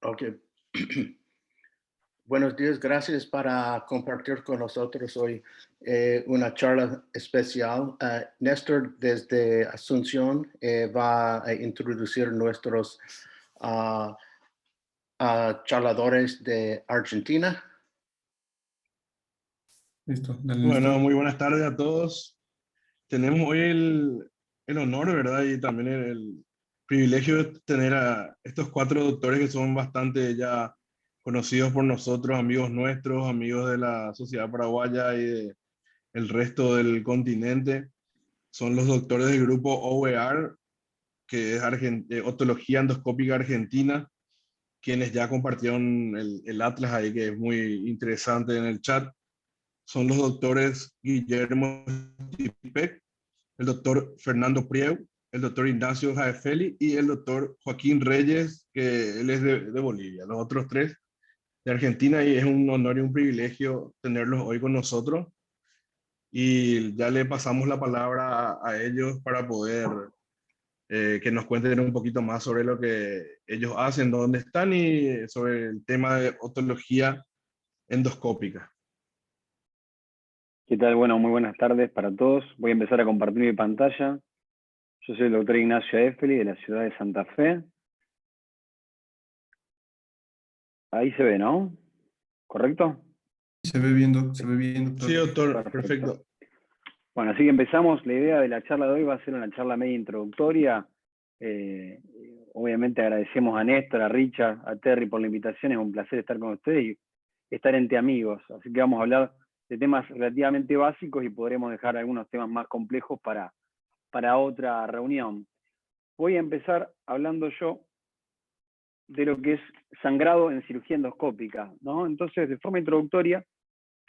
Ok. Buenos días, gracias para compartir con nosotros hoy una charla especial. Néstor desde Asunción va a introducir nuestros ah, charladores de Argentina. Listo, dale, Bueno, Néstor. muy buenas tardes a todos. Tenemos hoy el honor, ¿verdad? Y también el privilegio de tener a estos cuatro doctores que son bastante ya conocidos por nosotros, amigos nuestros, amigos de la sociedad paraguaya y del resto del continente. Son los doctores del grupo OER, que es Otología Endoscópica Argentina, quienes ya compartieron el atlas ahí, que es muy interesante en el chat. Son los doctores Guillermo Stipek, el doctor Fernando Prieu, el doctor Ignacio Jaefeli y el doctor Joaquín Reyes, que él es de Bolivia. Los otros tres de Argentina, y es un honor y un privilegio tenerlos hoy con nosotros. Y ya le pasamos la palabra a ellos para poder que nos cuenten un poquito más sobre lo que ellos hacen, dónde están y sobre el tema de otología endoscópica. ¿Qué tal? Bueno, muy buenas tardes para todos. Voy a empezar a compartir mi pantalla. Yo soy el doctor Ignacio Efeli de la ciudad de Santa Fe. Ahí se ve, ¿no? ¿Correcto? Se ve bien, se ve bien, Sí, doctor. doctor, Perfecto. perfecto. Bueno, así que empezamos. La idea de la charla de hoy va a ser una charla media introductoria. Obviamente agradecemos a Néstor, a Richard, a Terry por la invitación. Es un placer estar con ustedes y estar entre amigos. Así que vamos a hablar de temas relativamente básicos y podremos dejar algunos temas más complejos para otra reunión. Voy a empezar hablando yo de lo que es sangrado en cirugía endoscópica, ¿no? Entonces, de forma introductoria,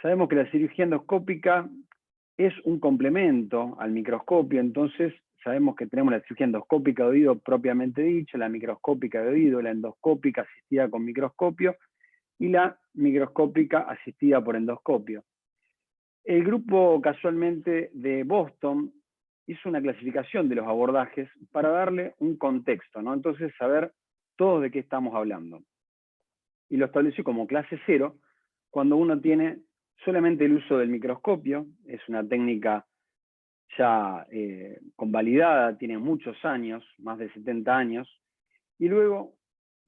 sabemos que la cirugía endoscópica es un complemento al microscopio, entonces sabemos que tenemos la cirugía endoscópica de oído propiamente dicha, la microscópica de oído, la endoscópica asistida con microscopio y la microscópica asistida por endoscopio. El grupo casualmente de Boston hizo una clasificación de los abordajes para darle un contexto, ¿no? Entonces, saber todos de qué estamos hablando. Y lo estableció como clase 0 cuando uno tiene solamente el uso del microscopio, es una técnica ya convalidada, tiene muchos años, más de 70 años, y luego,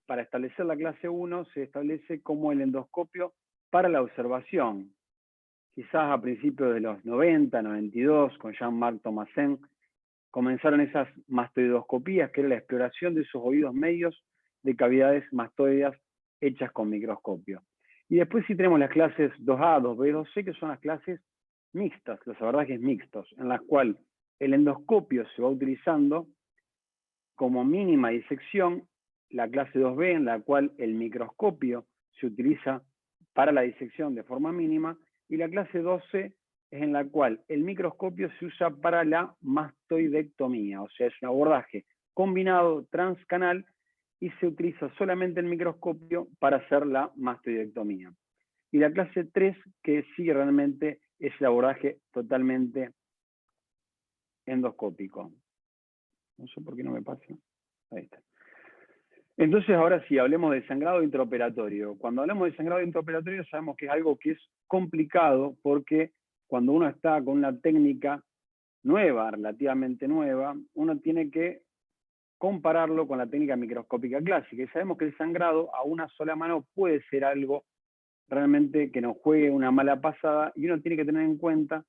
para establecer la clase 1, se establece como el endoscopio para la observación. Quizás a principios de los 90, 92, con Jean-Marc Thomasin, comenzaron esas mastoidoscopías, que era la exploración de esos oídos medios de cavidades mastoideas hechas con microscopio. Y después sí tenemos las clases 2A, 2B, 2C, que son las clases mixtas, los abordajes mixtos, en las cuales el endoscopio se va utilizando como mínima disección, la clase 2B, en la cual el microscopio se utiliza para la disección de forma mínima, y la clase 12 es en la cual el microscopio se usa para la mastoidectomía, o sea, es un abordaje combinado transcanal y se utiliza solamente el microscopio para hacer la mastoidectomía. Y la clase 3, que sí realmente es el abordaje totalmente endoscópico. No sé por qué no me pasa. Ahí está. Entonces, ahora sí, hablemos de sangrado intraoperatorio. Cuando hablamos de sangrado intraoperatorio sabemos que es algo que es complicado porque cuando uno está con una técnica nueva, relativamente nueva, uno tiene que compararlo con la técnica microscópica clásica. Y sabemos que el sangrado a una sola mano puede ser algo realmente que nos juegue una mala pasada y uno tiene que tener en cuenta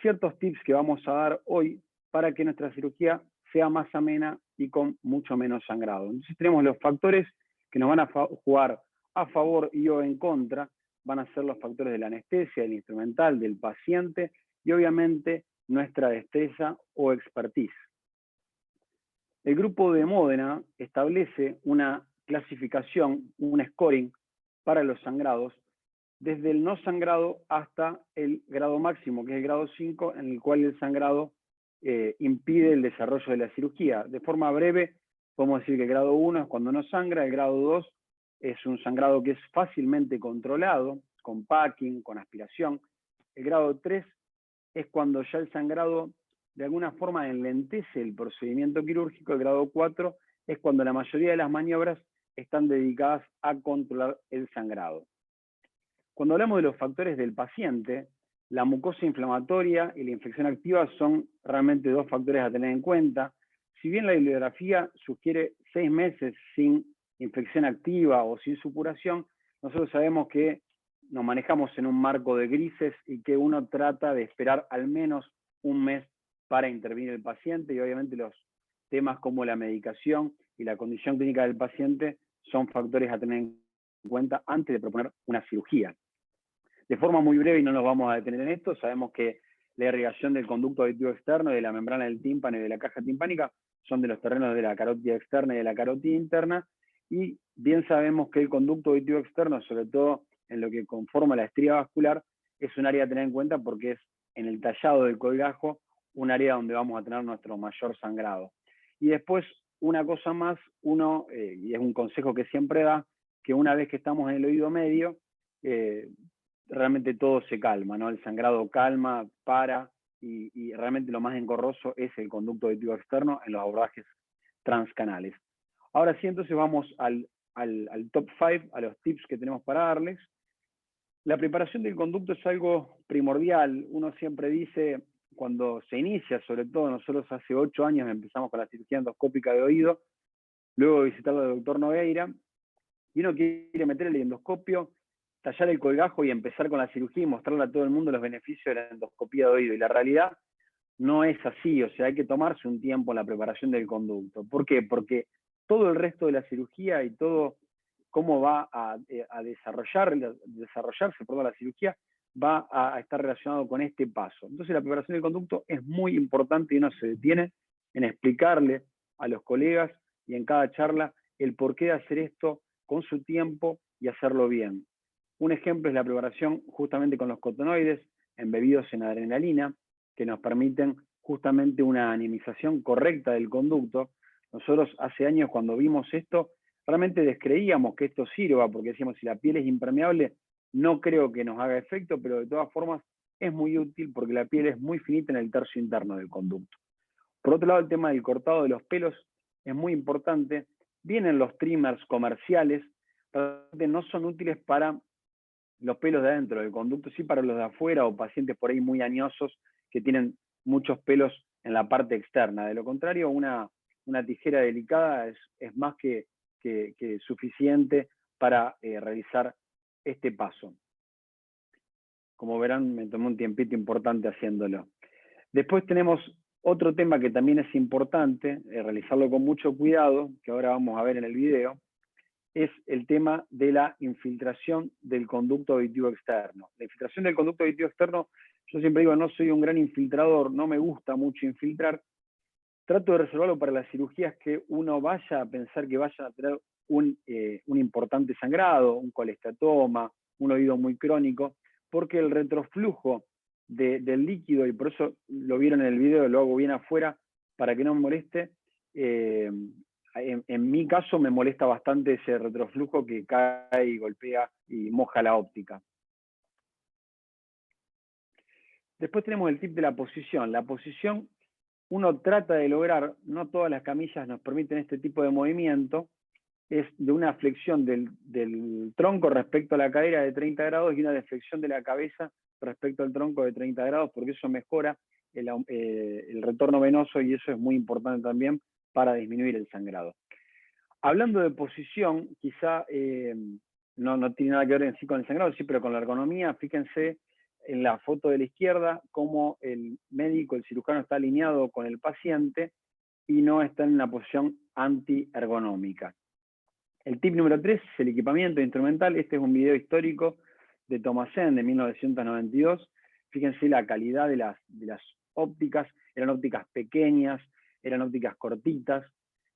ciertos tips que vamos a dar hoy para que nuestra cirugía sea más amena y con mucho menos sangrado. Entonces tenemos los factores que nos van a jugar a favor y o en contra, van a ser los factores de la anestesia, del instrumental, del paciente y obviamente nuestra destreza o expertise. El grupo de Módena establece una clasificación, un scoring para los sangrados, desde el no sangrado hasta el grado máximo, que es el grado 5, en el cual el sangrado impide el desarrollo de la cirugía. De forma breve, podemos decir que el grado 1 es cuando no sangra, el grado 2 es un sangrado que es fácilmente controlado, con packing, con aspiración. El grado 3 es cuando ya el sangrado de alguna forma enlentece el procedimiento quirúrgico. El grado 4 es cuando la mayoría de las maniobras están dedicadas a controlar el sangrado. Cuando hablamos de los factores del paciente, la mucosa inflamatoria y la infección activa son realmente dos factores a tener en cuenta. Si bien la bibliografía sugiere 6 meses sin infección activa o sin supuración, nosotros sabemos que nos manejamos en un marco de grises y que uno trata de esperar al menos 1 mes para intervenir el paciente, y obviamente los temas como la medicación y la condición clínica del paciente son factores a tener en cuenta antes de proponer una cirugía. De forma muy breve, y no nos vamos a detener en esto, sabemos que la irrigación del conducto auditivo externo, de la membrana del tímpano y de la caja timpánica son de los terrenos de la carótida externa y de la carótida interna, y bien sabemos que el conducto auditivo externo, sobre todo en lo que conforma la estría vascular, es un área a tener en cuenta porque es en el tallado del colgajo un área donde vamos a tener nuestro mayor sangrado. Y después, una cosa más, y es un consejo que siempre da, que una vez que estamos en el oído medio, realmente todo se calma, ¿no? El sangrado calma, para, y realmente lo más engorroso es el conducto auditivo externo en los abordajes transcanales. Ahora sí, entonces vamos al top 5, a los tips que tenemos para darles. La preparación del conducto es algo primordial. Uno siempre dice, cuando se inicia, sobre todo nosotros hace 8 años empezamos con la cirugía endoscópica de oído, luego de visitarlo al doctor Nogueira, y uno quiere meter el endoscopio, tallar el colgajo y empezar con la cirugía y mostrarle a todo el mundo los beneficios de la endoscopía de oído. Y la realidad no es así, o sea, hay que tomarse un tiempo en la preparación del conducto. ¿Por qué? Porque todo el resto de la cirugía y todo cómo va a desarrollarse la cirugía va a estar relacionado con este paso. Entonces la preparación del conducto es muy importante y uno se detiene en explicarle a los colegas y en cada charla el porqué de hacer esto con su tiempo y hacerlo bien. Un ejemplo es la preparación justamente con los cotonoides embebidos en adrenalina, que nos permiten justamente una anemización correcta del conducto. Nosotros hace años cuando vimos esto, realmente descreíamos que esto sirva, porque decíamos, si la piel es impermeable, no creo que nos haga efecto, pero de todas formas es muy útil porque la piel es muy finita en el tercio interno del conducto. Por otro lado, el tema del cortado de los pelos es muy importante. Vienen los trimmers comerciales, realmente no son útiles para los pelos de adentro del conducto, sí para los de afuera o pacientes por ahí muy añosos que tienen muchos pelos en la parte externa. De lo contrario, una tijera delicada es más que suficiente para realizar este paso. Como verán, me tomé un tiempito importante haciéndolo. Después tenemos otro tema que también es importante, realizarlo con mucho cuidado, que ahora vamos a ver en el video, es el tema de la infiltración del conducto auditivo externo. La infiltración del conducto auditivo externo, yo siempre digo, no soy un gran infiltrador, no me gusta mucho infiltrar. Trato de reservarlo para las cirugías que uno vaya a pensar que vayan a tener un importante sangrado, un colestatoma, un oído muy crónico, porque el retroflujo del líquido, y por eso lo vieron en el video, lo hago bien afuera para que no me moleste, en mi caso me molesta bastante ese retroflujo que cae y golpea y moja la óptica. Después tenemos el tip de la posición. La posición uno trata de lograr, no todas las camillas nos permiten este tipo de movimiento, es de una flexión del tronco respecto a la cadera de 30 grados y una deflexión de la cabeza respecto al tronco de 30 grados, porque eso mejora el retorno venoso y eso es muy importante también para disminuir el sangrado. Hablando de posición, quizá no tiene nada que ver en sí con el sangrado, sí, pero con la ergonomía, fíjense en la foto de la izquierda cómo el médico, el cirujano está alineado con el paciente y no está en una posición antiergonómica. El tip número 3 es el equipamiento instrumental. Este es un video histórico de Thomasin de 1992. Fíjense la calidad de las ópticas. Eran ópticas pequeñas, eran ópticas cortitas,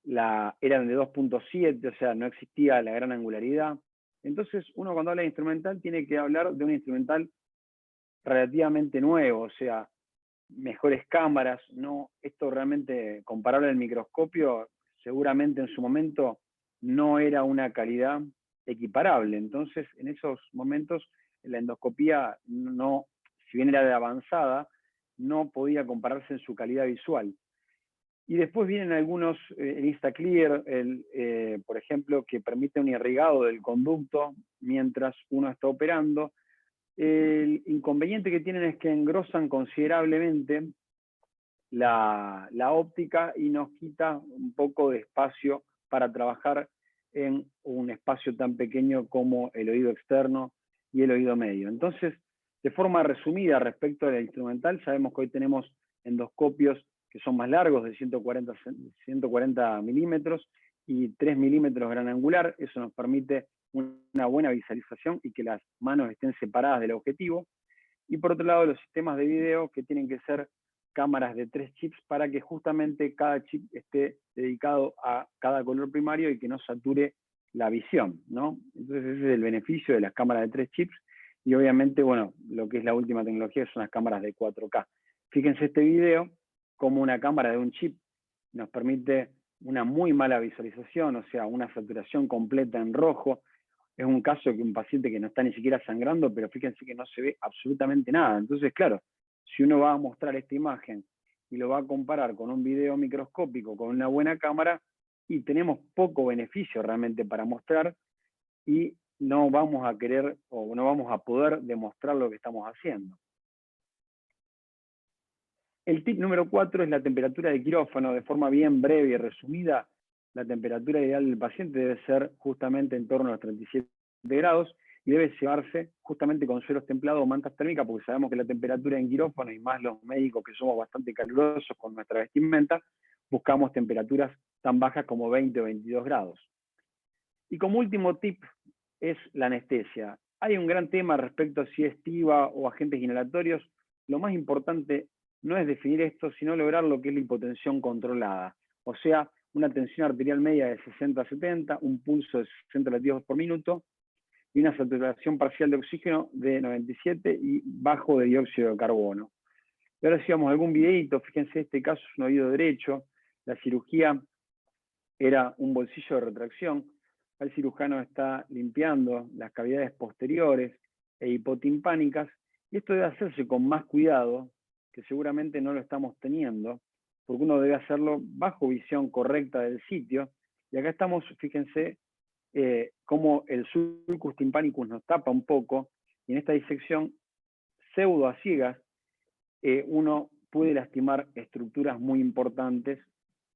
eran de 2.7, o sea, no existía la gran angularidad. Entonces, uno cuando habla de instrumental tiene que hablar de un instrumental relativamente nuevo, o sea, mejores cámaras, ¿no? Esto realmente, comparable al microscopio, seguramente en su momento no era una calidad equiparable. Entonces, en esos momentos, la endoscopía, no, si bien era de avanzada, no podía compararse en su calidad visual. Y después vienen algunos, el InstaClear, por ejemplo, que permite un irrigado del conducto mientras uno está operando. El inconveniente que tienen es que engrosan considerablemente la óptica y nos quita un poco de espacio para trabajar en un espacio tan pequeño como el oído externo y el oído medio. Entonces, de forma resumida respecto al instrumental, sabemos que hoy tenemos endoscopios que son más largos, de 140 milímetros y 3 milímetros gran angular. Eso nos permite una buena visualización y que las manos estén separadas del objetivo. Y por otro lado, los sistemas de video que tienen que ser cámaras de 3 chips para que justamente cada chip esté dedicado a cada color primario y que no sature la visión, ¿no? Entonces ese es el beneficio de las cámaras de 3 chips y obviamente, bueno, lo que es la última tecnología son las cámaras de 4K. Fíjense este video, como una cámara de un chip nos permite una muy mala visualización, o sea, una saturación completa en rojo. Es un caso que un paciente que no está ni siquiera sangrando, pero fíjense que no se ve absolutamente nada. Entonces, claro, si uno va a mostrar esta imagen y lo va a comparar con un video microscópico, con una buena cámara, y tenemos poco beneficio realmente para mostrar, y no vamos a querer o no vamos a poder demostrar lo que estamos haciendo. El tip número 4 es la temperatura de quirófano. De forma bien breve y resumida, la temperatura ideal del paciente debe ser justamente en torno a los 37 grados y debe llevarse justamente con sueros templados o mantas térmicas, porque sabemos que la temperatura en quirófano, y más los médicos que somos bastante calurosos con nuestra vestimenta, buscamos temperaturas tan bajas como 20 o 22 grados. Y como último tip es la anestesia. Hay un gran tema respecto a si es TIVA o agentes inhalatorios. Lo más importante no es definir esto, sino lograr lo que es la hipotensión controlada. O sea, una tensión arterial media de 60 a 70, un pulso de 60 latidos por minuto y una saturación parcial de oxígeno de 97 y bajo de dióxido de carbono. Y ahora si vamos a algún videito, fíjense, este caso es un oído derecho, la cirugía era un bolsillo de retracción, el cirujano está limpiando las cavidades posteriores e hipotimpánicas, y esto debe hacerse con más cuidado, que seguramente no lo estamos teniendo, porque uno debe hacerlo bajo visión correcta del sitio, y acá estamos, fíjense, cómo el sulcus tympanicus nos tapa un poco, y en esta disección pseudo a ciegas, uno puede lastimar estructuras muy importantes,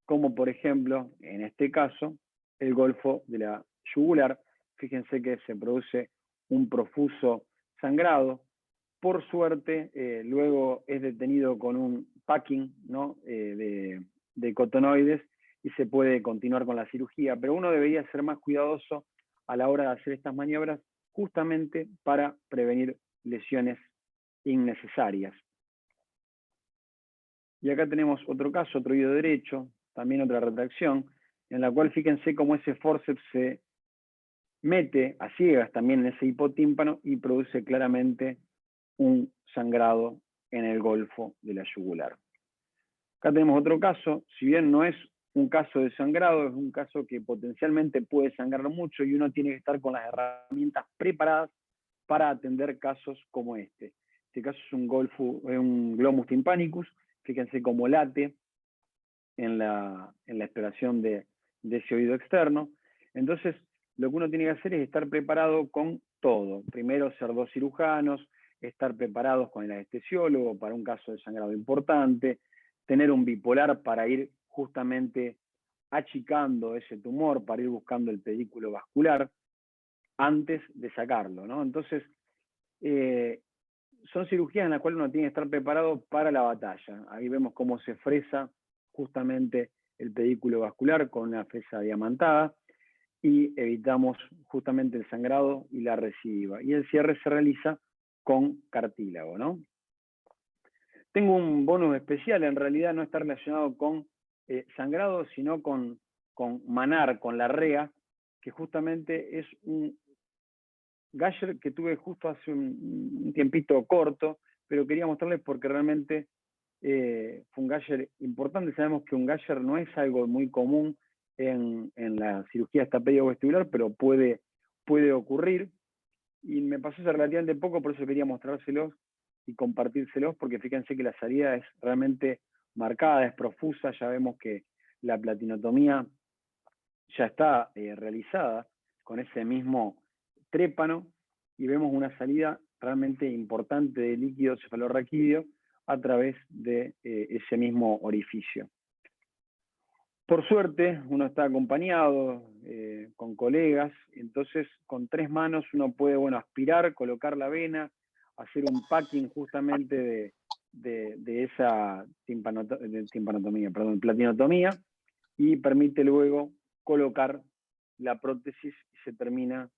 como por ejemplo, en este caso, el golfo de la yugular. Fíjense que se produce un profuso sangrado. Por suerte, luego es detenido con un packing, ¿no? de cotonoides y se puede continuar con la cirugía. Pero uno debería ser más cuidadoso a la hora de hacer estas maniobras, justamente para prevenir lesiones innecesarias. Y acá tenemos otro caso, otro oído derecho, también otra retracción, en la cual fíjense cómo ese forceps se mete a ciegas también en ese hipotímpano y produce claramente un sangrado en el golfo de la yugular. Acá tenemos otro caso, si bien no es un caso de sangrado, es un caso que potencialmente puede sangrar mucho y uno tiene que estar con las herramientas preparadas para atender casos como este. Este caso es un glomus tympanicus, fíjense cómo late en la exploración de ese oído externo. Entonces, lo que uno tiene que hacer es estar preparado con todo. Primero, ser 2 cirujanos, estar preparados con el anestesiólogo para un caso de sangrado importante, tener un bipolar para ir justamente achicando ese tumor, para ir buscando el pedículo vascular antes de sacarlo, ¿no? Entonces, son cirugías en las cuales uno tiene que estar preparado para la batalla. Ahí vemos cómo se fresa justamente el pedículo vascular con una fresa diamantada y evitamos justamente el sangrado y la recidiva. Y el cierre se realiza con cartílago, ¿no? Tengo un bonus especial, en realidad no está relacionado con sangrado, sino con manar, con la rea, que justamente es un Gasher que tuve justo hace un tiempito corto, pero quería mostrarles porque realmente fue un Gasher importante. Sabemos que un Gasher no es algo muy común en la cirugía estapédico-vestibular, pero puede ocurrir. Y me pasó hace relativamente poco, por eso quería mostrárselos y compartírselos, porque fíjense que la salida es realmente marcada, es profusa, ya vemos que la platinotomía ya está realizada con ese mismo trépano y vemos una salida realmente importante de líquido cefalorraquídeo a través de ese mismo orificio. Por suerte, uno está acompañado con colegas, entonces con 3 manos uno puede, bueno, aspirar, colocar la vena, hacer un packing justamente de esa platinotomía, y permite luego colocar la prótesis y se termina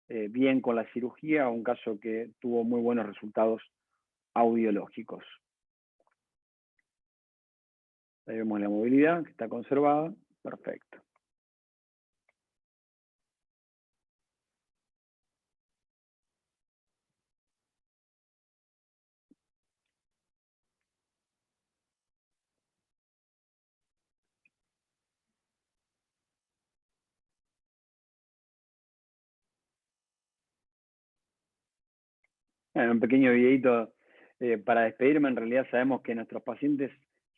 bien con la cirugía, un caso que tuvo muy buenos resultados audiológicos. Ahí vemos la movilidad que está conservada, perfecto. Un pequeño videito para despedirme. En realidad sabemos que nuestros pacientes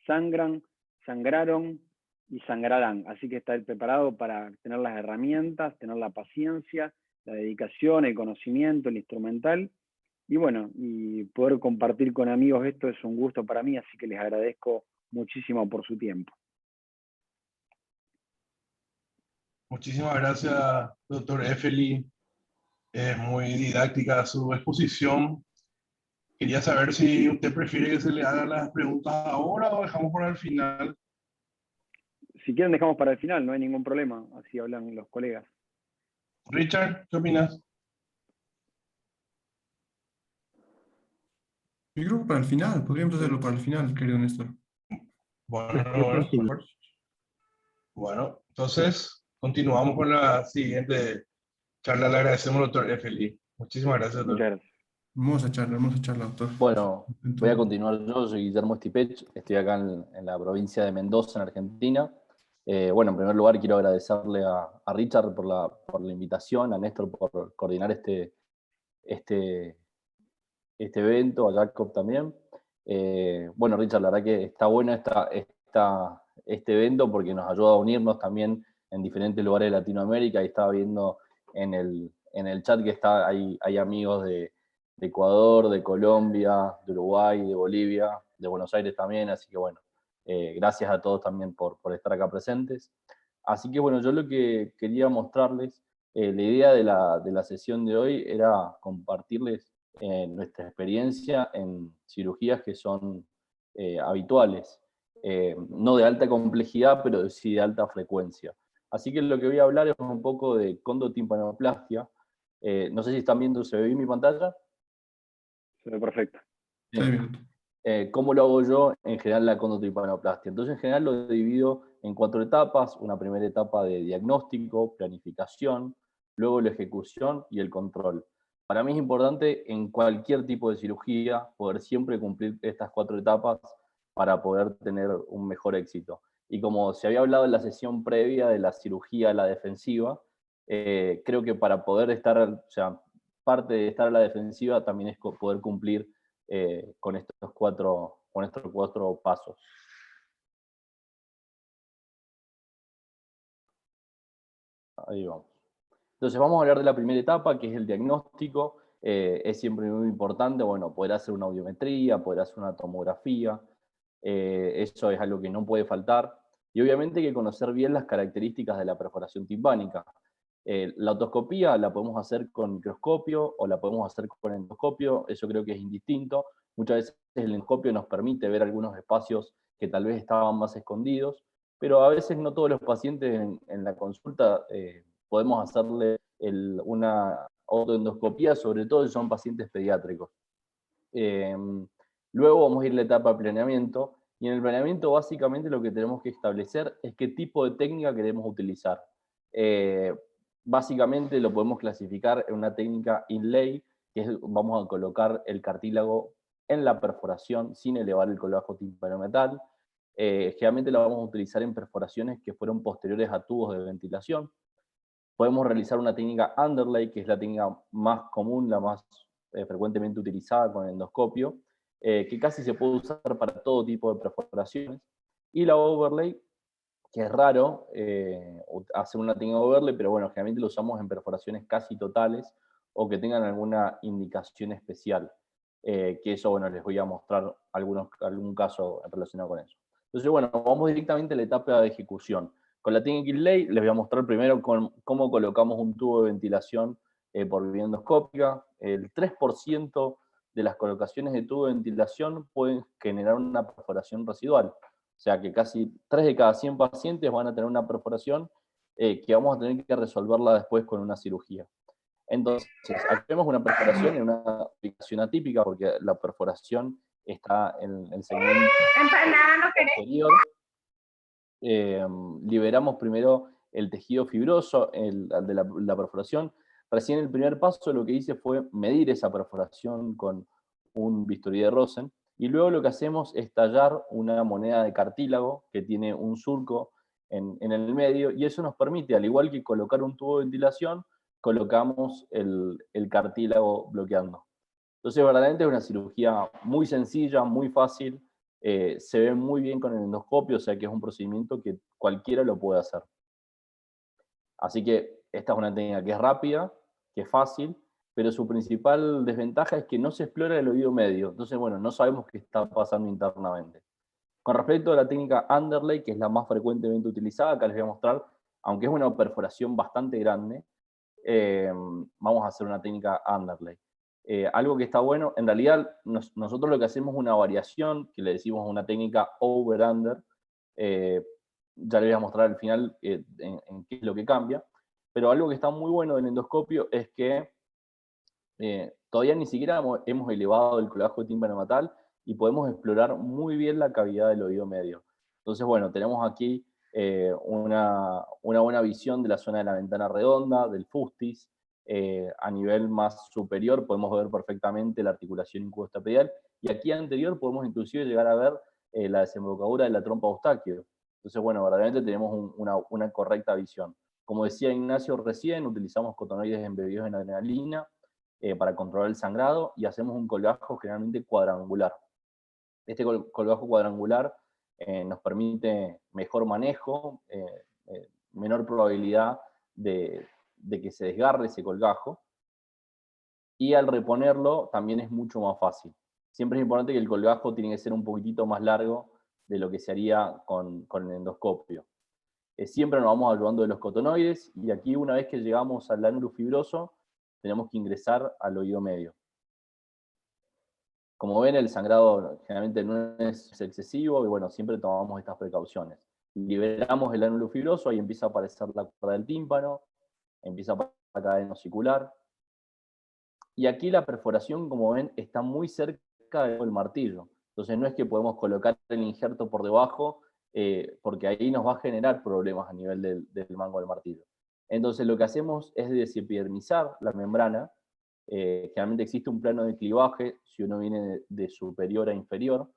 sangran, sangraron y sangrarán, así que estar preparado para tener las herramientas, tener la paciencia, la dedicación, el conocimiento, el instrumental, y bueno, y poder compartir con amigos esto es un gusto para mí, así que les agradezco muchísimo por su tiempo. Muchísimas gracias, doctor Effeli. Es muy didáctica su exposición. Quería saber si usted prefiere que se le hagan las preguntas ahora o dejamos para el final. Si quieren dejamos para el final, no hay ningún problema, así hablan los colegas. Richard, ¿qué opinas? Yo creo que para el final, podríamos hacerlo para el final, querido Néstor. Bueno, entonces continuamos con la siguiente charla. Le agradecemos, doctor Effeli. Muchísimas gracias, doctor. Muchas gracias. Hermosa charla, doctor. Bueno, voy a continuar yo, soy Guillermo Stipech, estoy acá en la provincia de Mendoza, en Argentina. Bueno, en primer lugar quiero agradecerle a Richard por la invitación, a Néstor por coordinar este evento, a Jacob también. Bueno, Richard, la verdad que está bueno este evento porque nos ayuda a unirnos también en diferentes lugares de Latinoamérica, y estaba viendo en el chat que hay amigos de Ecuador, de Colombia, de Uruguay, de Bolivia, de Buenos Aires también, así que bueno, gracias a todos también por estar acá presentes. Así que bueno, yo lo que quería mostrarles, la idea de la sesión de hoy era compartirles nuestra experiencia en cirugías que son habituales, no de alta complejidad, pero sí de alta frecuencia. Así que lo que voy a hablar es un poco de condotimpanoplastia. No sé si están viendo, ¿se ve bien mi pantalla? Se ve perfecto. ¿Cómo lo hago yo en general la condotimpanoplastia? Entonces en general lo divido en 4 etapas. Una primera etapa de diagnóstico, planificación, luego la ejecución y el control. Para mí es importante en cualquier tipo de cirugía poder siempre cumplir estas 4 etapas para poder tener un mejor éxito. Y como se había hablado en la sesión previa de la cirugía a la defensiva, creo que para poder estar, o sea, parte de estar a la defensiva también es poder cumplir con estos 4 pasos. Ahí vamos. Entonces vamos a hablar de la primera etapa, que es el diagnóstico. Es siempre muy importante, bueno, poder hacer una audiometría, poder hacer una tomografía. Eso es algo que no puede faltar. Y obviamente hay que conocer bien las características de la perforación timpánica. La otoscopía la podemos hacer con microscopio o la podemos hacer con endoscopio, eso creo que es indistinto. Muchas veces el endoscopio nos permite ver algunos espacios que tal vez estaban más escondidos, pero a veces no todos los pacientes en la consulta podemos hacerle una autoendoscopía, sobre todo si son pacientes pediátricos. Luego vamos a ir a la etapa de planeamiento, y en el planeamiento básicamente lo que tenemos que establecer es qué tipo de técnica queremos utilizar. Básicamente lo podemos clasificar en una técnica inlay, que es, vamos a colocar el cartílago en la perforación sin elevar el colgajo timpanometal. Generalmente la vamos a utilizar en perforaciones que fueron posteriores a tubos de ventilación. Podemos realizar una técnica underlay, que es la técnica más común, la más frecuentemente utilizada con el endoscopio, que casi se puede usar para todo tipo de perforaciones. Y la overlay, que es raro hacer una técnica overlay, pero bueno, generalmente lo usamos en perforaciones casi totales o que tengan alguna indicación especial. Que eso, bueno, les voy a mostrar algún caso relacionado con eso. Entonces, bueno, vamos directamente a la etapa de ejecución. Con la técnica inlay les voy a mostrar primero cómo colocamos un tubo de ventilación por vía endoscópica. El 3% de las colocaciones de tubo de ventilación pueden generar una perforación residual. O sea que casi 3 de cada 100 pacientes van a tener una perforación que vamos a tener que resolverla después con una cirugía. Entonces, aquí vemos una perforación en una aplicación atípica, porque la perforación está en el segmento posterior. Liberamos primero el tejido fibroso de la perforación. Recién el primer paso lo que hice fue medir esa perforación con un bisturí de Rosen, y luego lo que hacemos es tallar una moneda de cartílago que tiene un surco en el medio, y eso nos permite, al igual que colocar un tubo de ventilación, colocamos el cartílago bloqueando. Entonces, verdaderamente es una cirugía muy sencilla, muy fácil, se ve muy bien con el endoscopio, o sea que es un procedimiento que cualquiera lo puede hacer. Así que esta es una técnica que es rápida, que es fácil, pero su principal desventaja es que no se explora el oído medio. Entonces, bueno, no sabemos qué está pasando internamente. Con respecto a la técnica underlay, que es la más frecuentemente utilizada, acá les voy a mostrar, aunque es una perforación bastante grande, vamos a hacer una técnica underlay. Algo que está bueno, en realidad nosotros lo que hacemos es una variación, que le decimos una técnica over-under, ya les voy a mostrar al final en qué es lo que cambia, pero algo que está muy bueno del endoscopio es que todavía ni siquiera hemos elevado el colgajo tímpano-palatal y podemos explorar muy bien la cavidad del oído medio. Entonces, bueno, tenemos aquí una buena visión de la zona de la ventana redonda, del fustis. A nivel más superior podemos ver perfectamente la articulación incuboestapedial, y aquí anterior podemos inclusive llegar a ver la desembocadura de la trompa Eustaquio. Entonces, bueno, verdaderamente tenemos una correcta visión. Como decía Ignacio recién, utilizamos cotonoides embebidos en adrenalina para controlar el sangrado, y hacemos un colgajo generalmente cuadrangular. Este colgajo cuadrangular nos permite mejor manejo, menor probabilidad de que se desgarre ese colgajo, y al reponerlo también es mucho más fácil. Siempre es importante que el colgajo tiene que ser un poquitito más largo de lo que se haría con el endoscopio. Siempre nos vamos ayudando de los cotonoides, y aquí una vez que llegamos al ángulo fibroso, tenemos que ingresar al oído medio. Como ven, el sangrado generalmente no es excesivo, y bueno, siempre tomamos estas precauciones. Liberamos el ángulo fibroso, ahí empieza a aparecer la cuerda del tímpano, empieza a aparecer la cadena osicular, y aquí la perforación, como ven, está muy cerca del martillo. Entonces no es que podemos colocar el injerto por debajo, porque ahí nos va a generar problemas a nivel del mango del martillo. Entonces lo que hacemos es desepidermizar la membrana. Generalmente existe un plano de clivaje si uno viene de superior a inferior.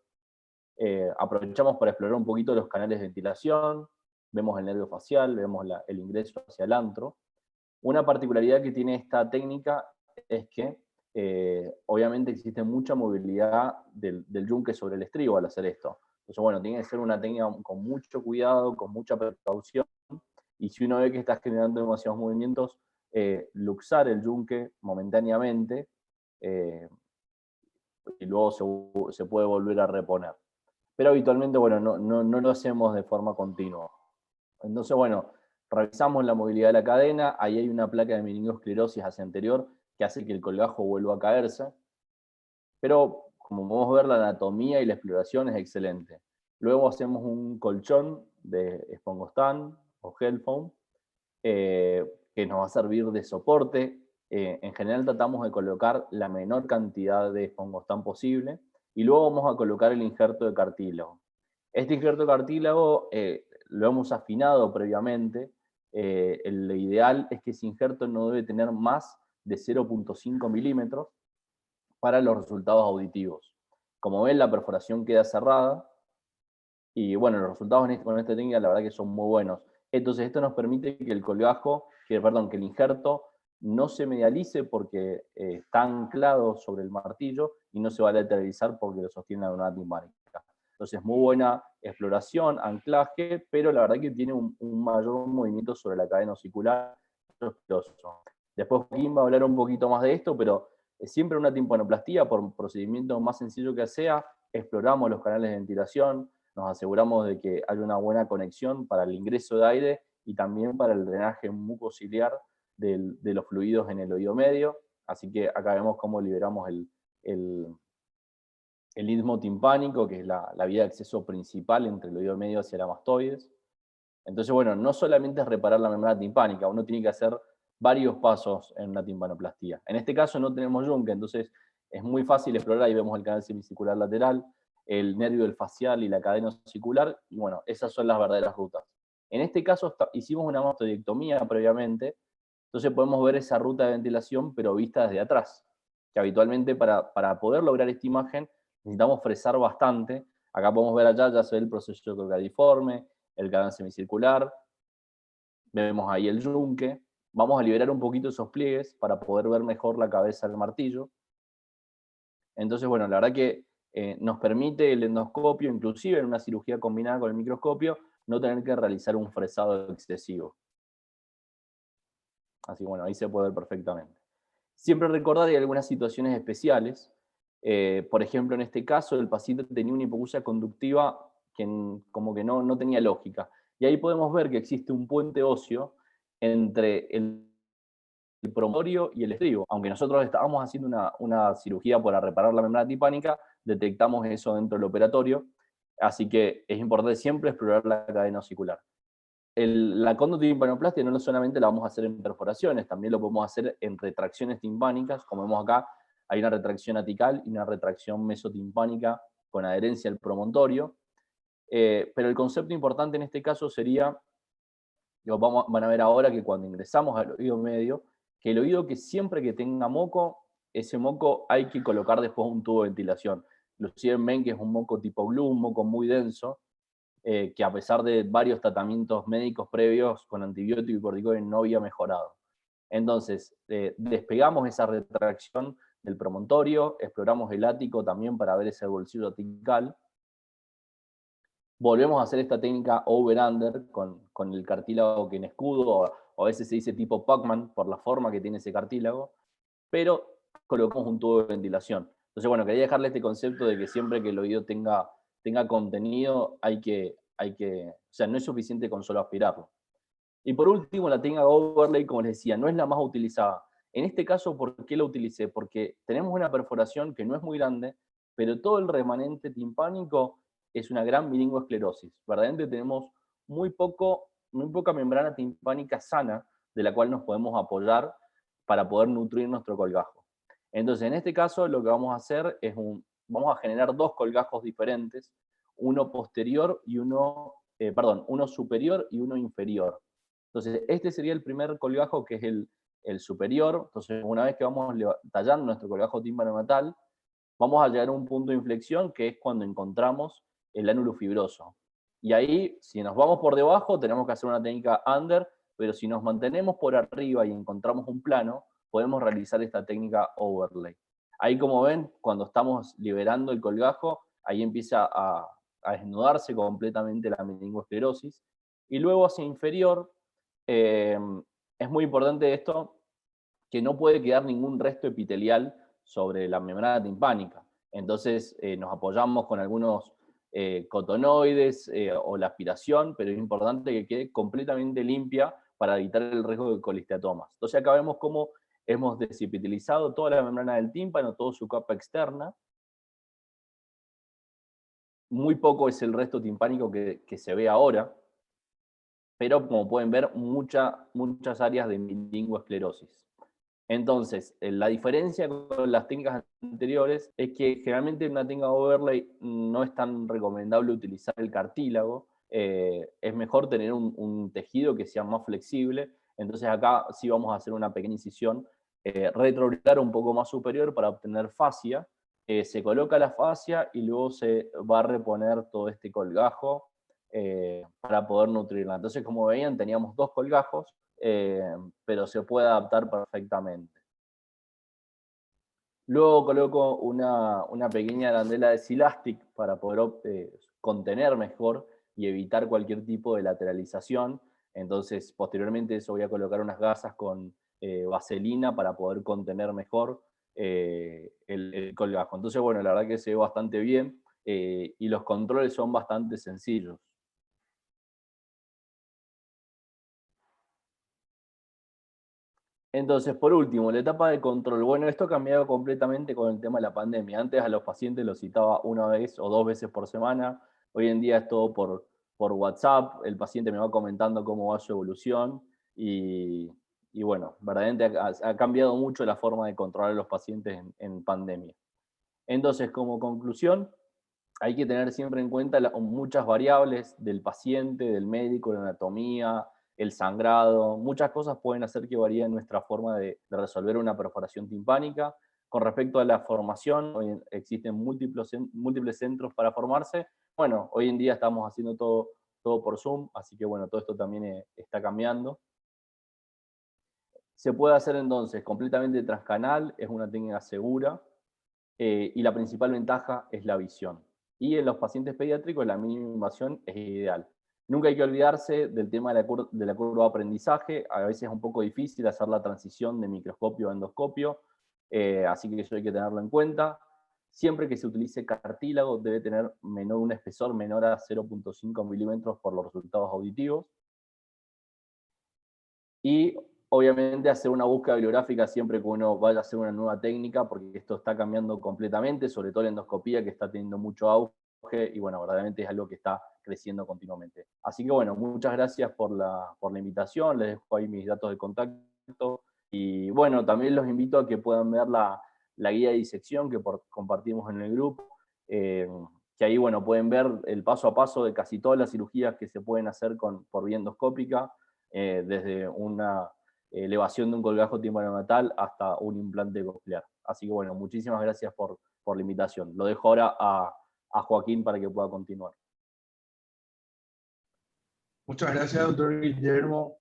Aprovechamos para explorar un poquito los canales de ventilación, vemos el nervio facial, vemos el ingreso hacia el antro. Una particularidad que tiene esta técnica es que obviamente existe mucha movilidad del yunque sobre el estribo al hacer esto. Entonces, bueno, tiene que ser una técnica con mucho cuidado, con mucha precaución, y si uno ve que está generando demasiados movimientos, luxar el yunque momentáneamente, y luego se puede volver a reponer. Pero habitualmente, bueno, no lo hacemos de forma continua. Entonces, bueno, revisamos la movilidad de la cadena, ahí hay una placa de meningoesclerosis hacia anterior que hace que el colgajo vuelva a caerse, pero como podemos ver, la anatomía y la exploración es excelente. Luego hacemos un colchón de Spongostan o Hellfoam, que nos va a servir de soporte. En general tratamos de colocar la menor cantidad de Spongostan posible, y luego vamos a colocar el injerto de cartílago. Este injerto de cartílago lo hemos afinado previamente. Lo ideal es que ese injerto no debe tener más de 0.5 milímetros para los resultados auditivos. Como ven, la perforación queda cerrada, y bueno, los resultados con esta técnica la verdad que son muy buenos. Entonces esto nos permite que el injerto no se medialice porque está anclado sobre el martillo, y no se va a lateralizar porque lo sostiene la membrana timpánica. Entonces, muy buena exploración, anclaje, pero la verdad que tiene un mayor movimiento sobre la cadena osicular. Después Joaquín va a hablar un poquito más de esto, pero siempre una timpanoplastía, por un procedimiento más sencillo que sea, exploramos los canales de ventilación, nos aseguramos de que haya una buena conexión para el ingreso de aire y también para el drenaje mucociliar de los fluidos en el oído medio. Así que acá vemos cómo liberamos el istmo timpánico, que es la vía de acceso principal entre el oído medio hacia la mastoides. Entonces, bueno, no solamente es reparar la membrana timpánica, uno tiene que hacer varios pasos en una timpanoplastía. En este caso no tenemos yunque, entonces es muy fácil explorar, ahí vemos el canal semicircular lateral, el nervio del facial y la cadena osicular, y bueno, esas son las verdaderas rutas. En este caso hicimos una mastoidectomía previamente, entonces podemos ver esa ruta de ventilación, pero vista desde atrás, que habitualmente para poder lograr esta imagen necesitamos fresar bastante. Acá podemos ver allá, ya se ve el proceso crocaliforme, el canal semicircular, vemos ahí el yunque. Vamos a liberar un poquito esos pliegues para poder ver mejor la cabeza del martillo. Entonces, bueno, la verdad que nos permite el endoscopio, inclusive en una cirugía combinada con el microscopio, no tener que realizar un fresado excesivo. Así que bueno, ahí se puede ver perfectamente. Siempre recordar que hay algunas situaciones especiales. Por ejemplo, en este caso, el paciente tenía una hipoacusia conductiva que como que no tenía lógica. Y ahí podemos ver que existe un puente óseo entre el promontorio y el estribo. Aunque nosotros estábamos haciendo una cirugía para reparar la membrana timpánica, detectamos eso dentro del operatorio. Así que es importante siempre explorar la cadena osicular. La condotimpanoplastia no solamente la vamos a hacer en perforaciones, también lo podemos hacer en retracciones timpánicas. Como vemos acá, hay una retracción atical y una retracción mesotimpánica con adherencia al promontorio. Pero el concepto importante en este caso sería, van a ver ahora que cuando ingresamos al oído medio, que el oído que siempre que tenga moco, ese moco hay que colocar después un tubo de ventilación. Inclusive ven que es un moco tipo glue, un moco muy denso, que a pesar de varios tratamientos médicos previos con antibiótico y corticoides no había mejorado. Entonces, despegamos esa retracción del promontorio, exploramos el ático también para ver ese bolsillo atical. Volvemos a hacer esta técnica over-under con el cartílago que en escudo, o a veces se dice tipo Pac-Man por la forma que tiene ese cartílago, pero colocamos un tubo de ventilación. Entonces, bueno, quería dejarle este concepto de que siempre que el oído tenga contenido, o sea, no es suficiente con solo aspirarlo. Y por último, la técnica overlay, como les decía, no es la más utilizada. En este caso, ¿por qué la utilicé? Porque tenemos una perforación que no es muy grande, pero todo el remanente timpánico es una gran meningoesclerosis. Verdaderamente tenemos muy poca membrana timpánica sana de la cual nos podemos apoyar para poder nutrir nuestro colgajo. Entonces, en este caso, lo que vamos a hacer es vamos a generar dos colgajos diferentes, uno posterior y uno superior y uno inferior. Entonces, este sería el primer colgajo, que es el superior. Entonces, una vez que vamos tallando nuestro colgajo tímpano-natal, vamos a llegar a un punto de inflexión, que es cuando encontramos el ánulo fibroso. Y ahí, si nos vamos por debajo, tenemos que hacer una técnica under, pero si nos mantenemos por arriba y encontramos un plano, podemos realizar esta técnica overlay. Ahí, como ven, cuando estamos liberando el colgajo, ahí empieza a desnudarse completamente la meningoesclerosis. Y luego hacia inferior, es muy importante esto, que no puede quedar ningún resto epitelial sobre la membrana timpánica. Entonces nos apoyamos con algunos cotonoides o la aspiración, pero es importante que quede completamente limpia para evitar el riesgo de colisteatomas. Entonces acá vemos cómo hemos desepitelizado toda la membrana del tímpano, toda su capa externa. Muy poco es el resto timpánico que se ve ahora, pero como pueden ver, muchas áreas de meningoesclerosis. Entonces, la diferencia con las técnicas anteriores es que generalmente en una técnica overlay no es tan recomendable utilizar el cartílago, es mejor tener un tejido que sea más flexible. Entonces acá sí vamos a hacer una pequeña incisión retroauricular un poco más superior para obtener fascia. Se coloca la fascia y luego se va a reponer todo este colgajo para poder nutrirla. Entonces, como veían, teníamos dos colgajos, pero se puede adaptar perfectamente. Luego coloco una pequeña arandela de Silastic para poder contener mejor y evitar cualquier tipo de lateralización. Entonces, posteriormente eso voy a colocar unas gasas con vaselina para poder contener mejor el colgajo. Entonces, bueno, la verdad que se ve bastante bien y los controles son bastante sencillos. Entonces, por último, la etapa de control. Bueno, esto ha cambiado completamente con el tema de la pandemia. Antes a los pacientes los citaba una vez o 2 veces por semana. Hoy en día es todo por WhatsApp. El paciente me va comentando cómo va su evolución. Y bueno, verdaderamente ha cambiado mucho la forma de controlar a los pacientes en pandemia. Entonces, como conclusión, hay que tener siempre en cuenta muchas variables del paciente, del médico, la anatomía, el sangrado. Muchas cosas pueden hacer que varíe nuestra forma de resolver una perforación timpánica. Con respecto a la formación, hoy existen múltiples centros para formarse. Bueno, hoy en día estamos haciendo todo por Zoom, así que bueno, todo esto también está cambiando. Se puede hacer entonces completamente transcanal, es una técnica segura, y la principal ventaja es la visión. Y en los pacientes pediátricos la mínima invasión es ideal. Nunca hay que olvidarse del tema de la curva de aprendizaje. A veces es un poco difícil hacer la transición de microscopio a endoscopio, así que eso hay que tenerlo en cuenta. Siempre que se utilice cartílago debe tener un espesor menor a 0.5 milímetros por los resultados auditivos. Y obviamente hacer una búsqueda bibliográfica siempre que uno vaya a hacer una nueva técnica, porque esto está cambiando completamente, sobre todo la endoscopía, que está teniendo mucho auge, y bueno, verdaderamente es algo que está creciendo continuamente. Así que bueno, muchas gracias por la invitación, les dejo ahí mis datos de contacto, y bueno, también los invito a que puedan ver la guía de disección que compartimos en el grupo, que ahí bueno, pueden ver el paso a paso de casi todas las cirugías que se pueden hacer por vía endoscópica, desde una elevación de un colgajo tímpano-natal hasta un implante coclear. Así que bueno, muchísimas gracias por la invitación. Lo dejo ahora a Joaquín para que pueda continuar. Muchas gracias, doctor Guillermo.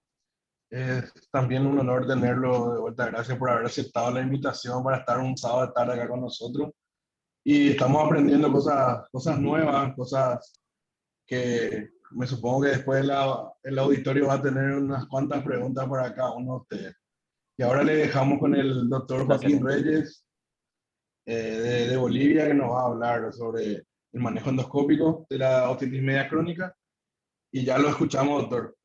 Es también un honor tenerlo de vuelta. Gracias por haber aceptado la invitación para estar un sábado de tarde acá con nosotros. Y estamos aprendiendo cosas nuevas, cosas que me supongo que después el auditorio va a tener unas cuantas preguntas para cada uno de ustedes. Y ahora le dejamos con el doctor Joaquín Reyes de Bolivia, que nos va a hablar sobre el manejo endoscópico de la otitis media crónica. Y ya lo escuchamos, doctor.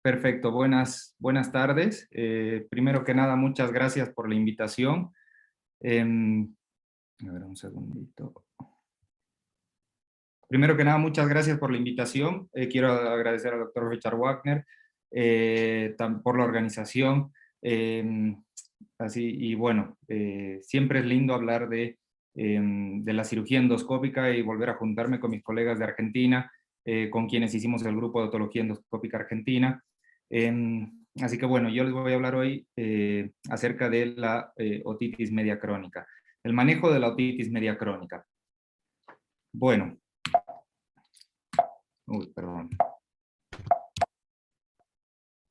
Perfecto, buenas tardes. Primero que nada, muchas gracias por la invitación. A ver, un segundito. Primero que nada, muchas gracias por la invitación. Quiero agradecer al doctor Richard Wagner por la organización. Y bueno, siempre es lindo hablar de la cirugía endoscópica y volver a juntarme con mis colegas de Argentina, con quienes hicimos el grupo de otología endoscópica argentina. Así que bueno, yo les voy a hablar hoy acerca de la otitis media crónica. El manejo de la otitis media crónica. Bueno. Uy, perdón.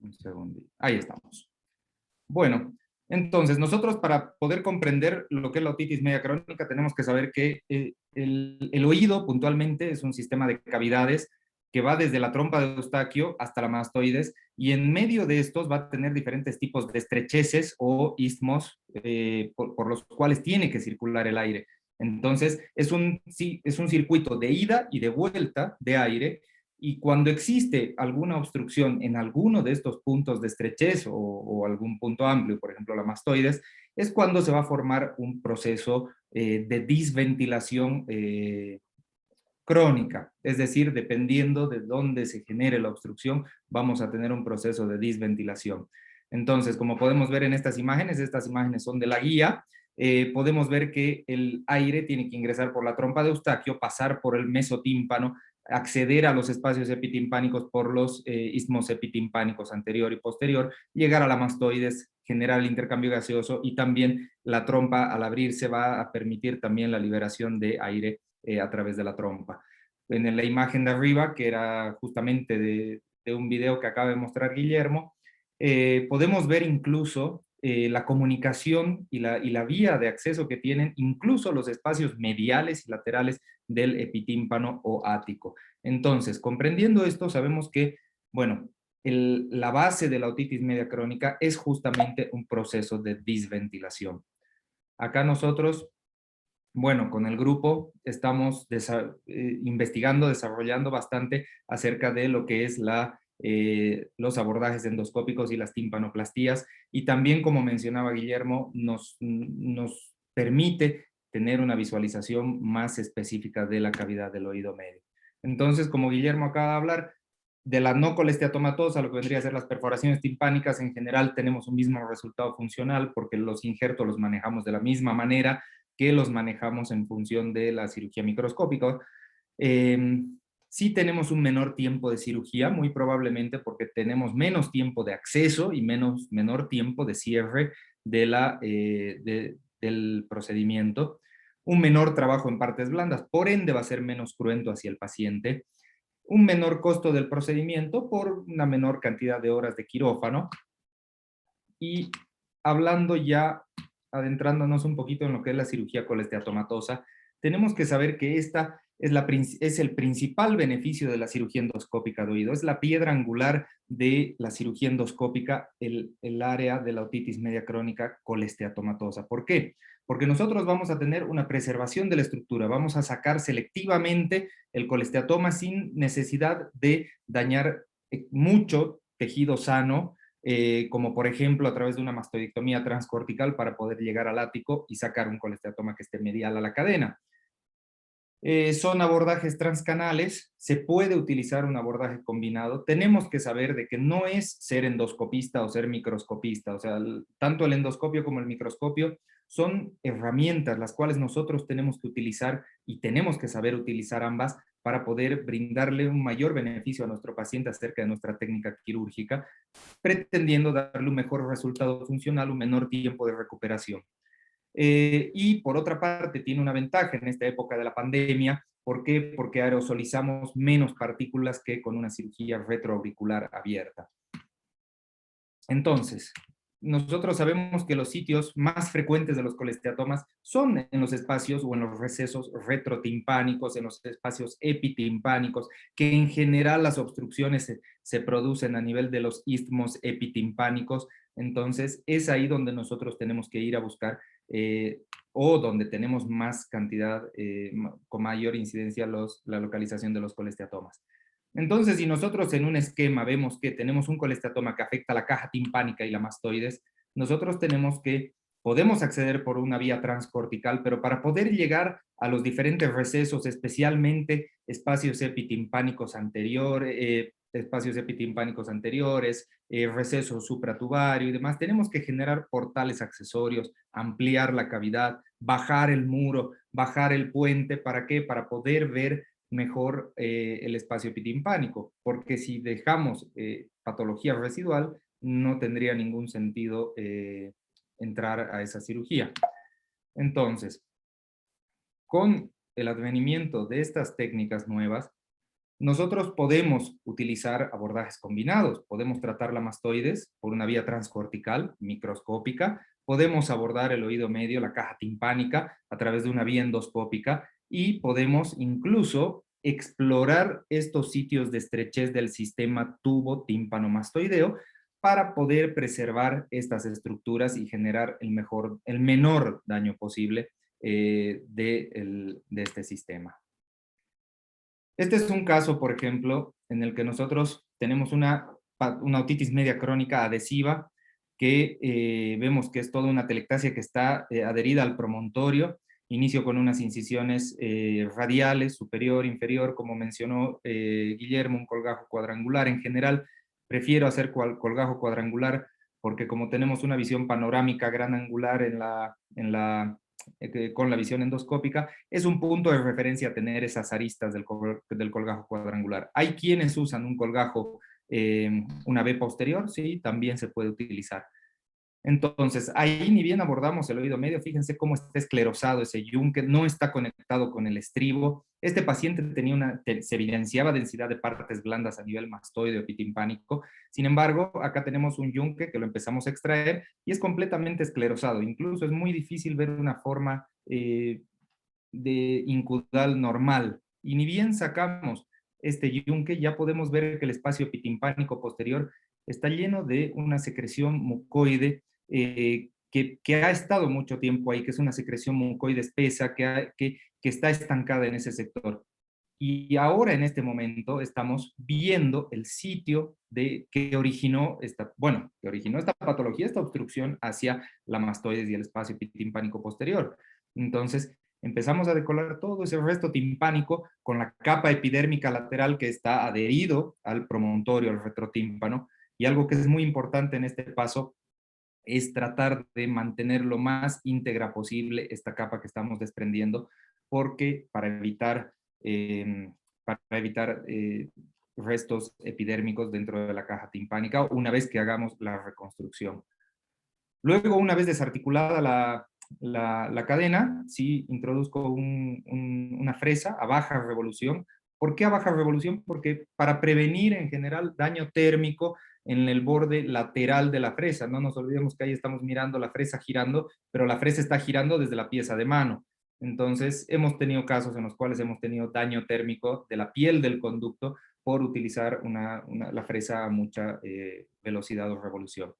Un segundito. Ahí estamos. Bueno, entonces nosotros para poder comprender lo que es la otitis media crónica tenemos que saber que el oído puntualmente es un sistema de cavidades que va desde la trompa de Eustaquio hasta la mastoides, y en medio de estos va a tener diferentes tipos de estrecheces o istmos por los cuales tiene que circular el aire. Entonces es un circuito de ida y de vuelta de aire, y cuando existe alguna obstrucción en alguno de estos puntos de estrechez o algún punto amplio, por ejemplo la mastoides, es cuando se va a formar un proceso de disventilación crónica, es decir, dependiendo de dónde se genere la obstrucción, vamos a tener un proceso de disventilación. Entonces, como podemos ver en estas imágenes son de la guía, podemos ver que el aire tiene que ingresar por la trompa de Eustaquio, pasar por el mesotímpano, acceder a los espacios epitimpánicos por los istmos epitimpánicos anterior y posterior, llegar a la mastoides, generar el intercambio gaseoso, y también la trompa al abrirse va a permitir también la liberación de aire a través de la trompa. En la imagen de arriba, que era justamente de un video que acaba de mostrar Guillermo, podemos ver incluso la comunicación y la vía de acceso que tienen incluso los espacios mediales y laterales del epitímpano o ático. Entonces, comprendiendo esto, sabemos que, bueno, la base de la otitis media crónica es justamente un proceso de disventilación. Acá nosotros, bueno, con el grupo estamos investigando, desarrollando bastante acerca de lo que es los abordajes endoscópicos y las timpanoplastías, y también, como mencionaba Guillermo, nos permite tener una visualización más específica de la cavidad del oído medio. Entonces, como Guillermo acaba de hablar, de la no colesteatomatosa, lo que vendría a ser las perforaciones timpánicas, en general tenemos un mismo resultado funcional porque los injertos los manejamos de la misma manera que los manejamos en función de la cirugía microscópica. Sí tenemos un menor tiempo de cirugía, muy probablemente porque tenemos menos tiempo de acceso y menor tiempo de cierre del procedimiento, un menor trabajo en partes blandas, por ende va a ser menos cruento hacia el paciente, un menor costo del procedimiento por una menor cantidad de horas de quirófano. Y hablando ya, adentrándonos un poquito en lo que es la cirugía colesteatomatosa, tenemos que saber que esta es el principal beneficio de la cirugía endoscópica de oído. Es la piedra angular de la cirugía endoscópica, el área de la otitis media crónica colesteatomatosa. ¿Por qué? Porque nosotros vamos a tener una preservación de la estructura, vamos a sacar selectivamente el colesteatoma sin necesidad de dañar mucho tejido sano, como por ejemplo a través de una mastoidectomía transcortical para poder llegar al ático y sacar un colesteatoma que esté medial a la cadena. Son abordajes transcanales, se puede utilizar un abordaje combinado. Tenemos que saber de que no es ser endoscopista o ser microscopista, o sea, tanto el endoscopio como el microscopio son herramientas las cuales nosotros tenemos que utilizar y tenemos que saber utilizar ambas para poder brindarle un mayor beneficio a nuestro paciente acerca de nuestra técnica quirúrgica, pretendiendo darle un mejor resultado funcional, un menor tiempo de recuperación. Y por otra parte tiene una ventaja en esta época de la pandemia. ¿Por qué? Porque aerosolizamos menos partículas que con una cirugía retroauricular abierta. Entonces, nosotros sabemos que los sitios más frecuentes de los colesteatomas son en los espacios o en los recesos retrotimpánicos, en los espacios epitimpánicos, que en general las obstrucciones se producen a nivel de los istmos epitimpánicos. Entonces, es ahí donde nosotros tenemos que ir a buscar o donde tenemos más cantidad, con mayor incidencia la localización de los colesteatomas. Entonces, si nosotros en un esquema vemos que tenemos un colesteatoma que afecta la caja timpánica y la mastoides, nosotros podemos acceder por una vía transcortical, pero para poder llegar a los diferentes recesos, especialmente espacios epitimpánicos anteriores, receso supratubario y demás, tenemos que generar portales accesorios, ampliar la cavidad, bajar el muro, bajar el puente. ¿Para qué? Para poder ver mejor el espacio epitimpánico, porque si dejamos patología residual, no tendría ningún sentido entrar a esa cirugía. Entonces, con el advenimiento de estas técnicas nuevas, nosotros podemos utilizar abordajes combinados. Podemos tratar la mastoides por una vía transcortical, microscópica. Podemos abordar el oído medio, la caja timpánica, a través de una vía endoscópica. Y podemos incluso explorar estos sitios de estrechez del sistema tubo tímpano-mastoideo para poder preservar estas estructuras y generar el menor daño posible de este sistema. Este es un caso, por ejemplo, en el que nosotros tenemos una otitis media crónica adhesiva que vemos que es toda una telectasia que está adherida al promontorio. Inicio con unas incisiones radiales, superior, inferior, como mencionó Guillermo, un colgajo cuadrangular. En general, prefiero hacer colgajo cuadrangular porque como tenemos una visión panorámica gran angular con la visión endoscópica, es un punto de referencia tener esas aristas del colgajo cuadrangular. Hay quienes usan un colgajo, una B posterior, sí, también se puede utilizar. Entonces, ahí ni bien abordamos el oído medio, fíjense cómo está esclerosado ese yunque, no está conectado con el estribo, Este paciente tenía se evidenciaba densidad de partes blandas a nivel mastoide o epitimpánico. Sin embargo, acá tenemos un yunque que lo empezamos a extraer y es completamente esclerosado. Incluso es muy difícil ver una forma de incudal normal. Y ni bien sacamos este yunque, ya podemos ver que el espacio epitimpánico posterior está lleno de una secreción mucoide que ha estado mucho tiempo ahí, que es una secreción mucoide espesa que está estancada en ese sector. Y ahora, en este momento, estamos viendo el sitio que originó esta patología, esta obstrucción hacia la mastoides y el espacio epitimpánico posterior. Entonces, empezamos a decolar todo ese resto timpánico con la capa epidérmica lateral que está adherido al promontorio, al retrotímpano, y algo que es muy importante en este paso es tratar de mantener lo más íntegra posible esta capa que estamos desprendiendo, porque para evitar restos epidérmicos dentro de la caja timpánica una vez que hagamos la reconstrucción. Luego, una vez desarticulada la cadena, sí introduzco una fresa a baja revolución. ¿Por qué a baja revolución? Porque para prevenir en general daño térmico en el borde lateral de la fresa. No nos olvidemos que ahí estamos mirando la fresa girando, pero la fresa está girando desde la pieza de mano. Entonces, hemos tenido casos en los cuales hemos tenido daño térmico de la piel del conducto por utilizar la fresa a mucha velocidad o revolución.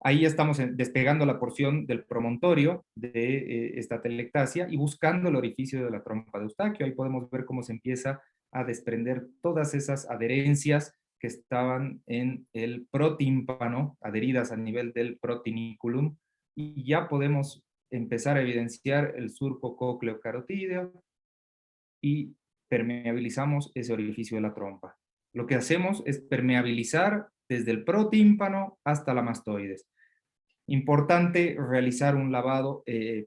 Ahí estamos despegando la porción del promontorio de esta telectasia y buscando el orificio de la trompa de Eustaquio. Ahí podemos ver cómo se empieza a desprender todas esas adherencias que estaban en el protímpano, adheridas a nivel del protinículum, y ya podemos empezar a evidenciar el surco cócleo-carotídeo y permeabilizamos ese orificio de la trompa. Lo que hacemos es permeabilizar desde el protímpano hasta la mastoides. Importante realizar un lavado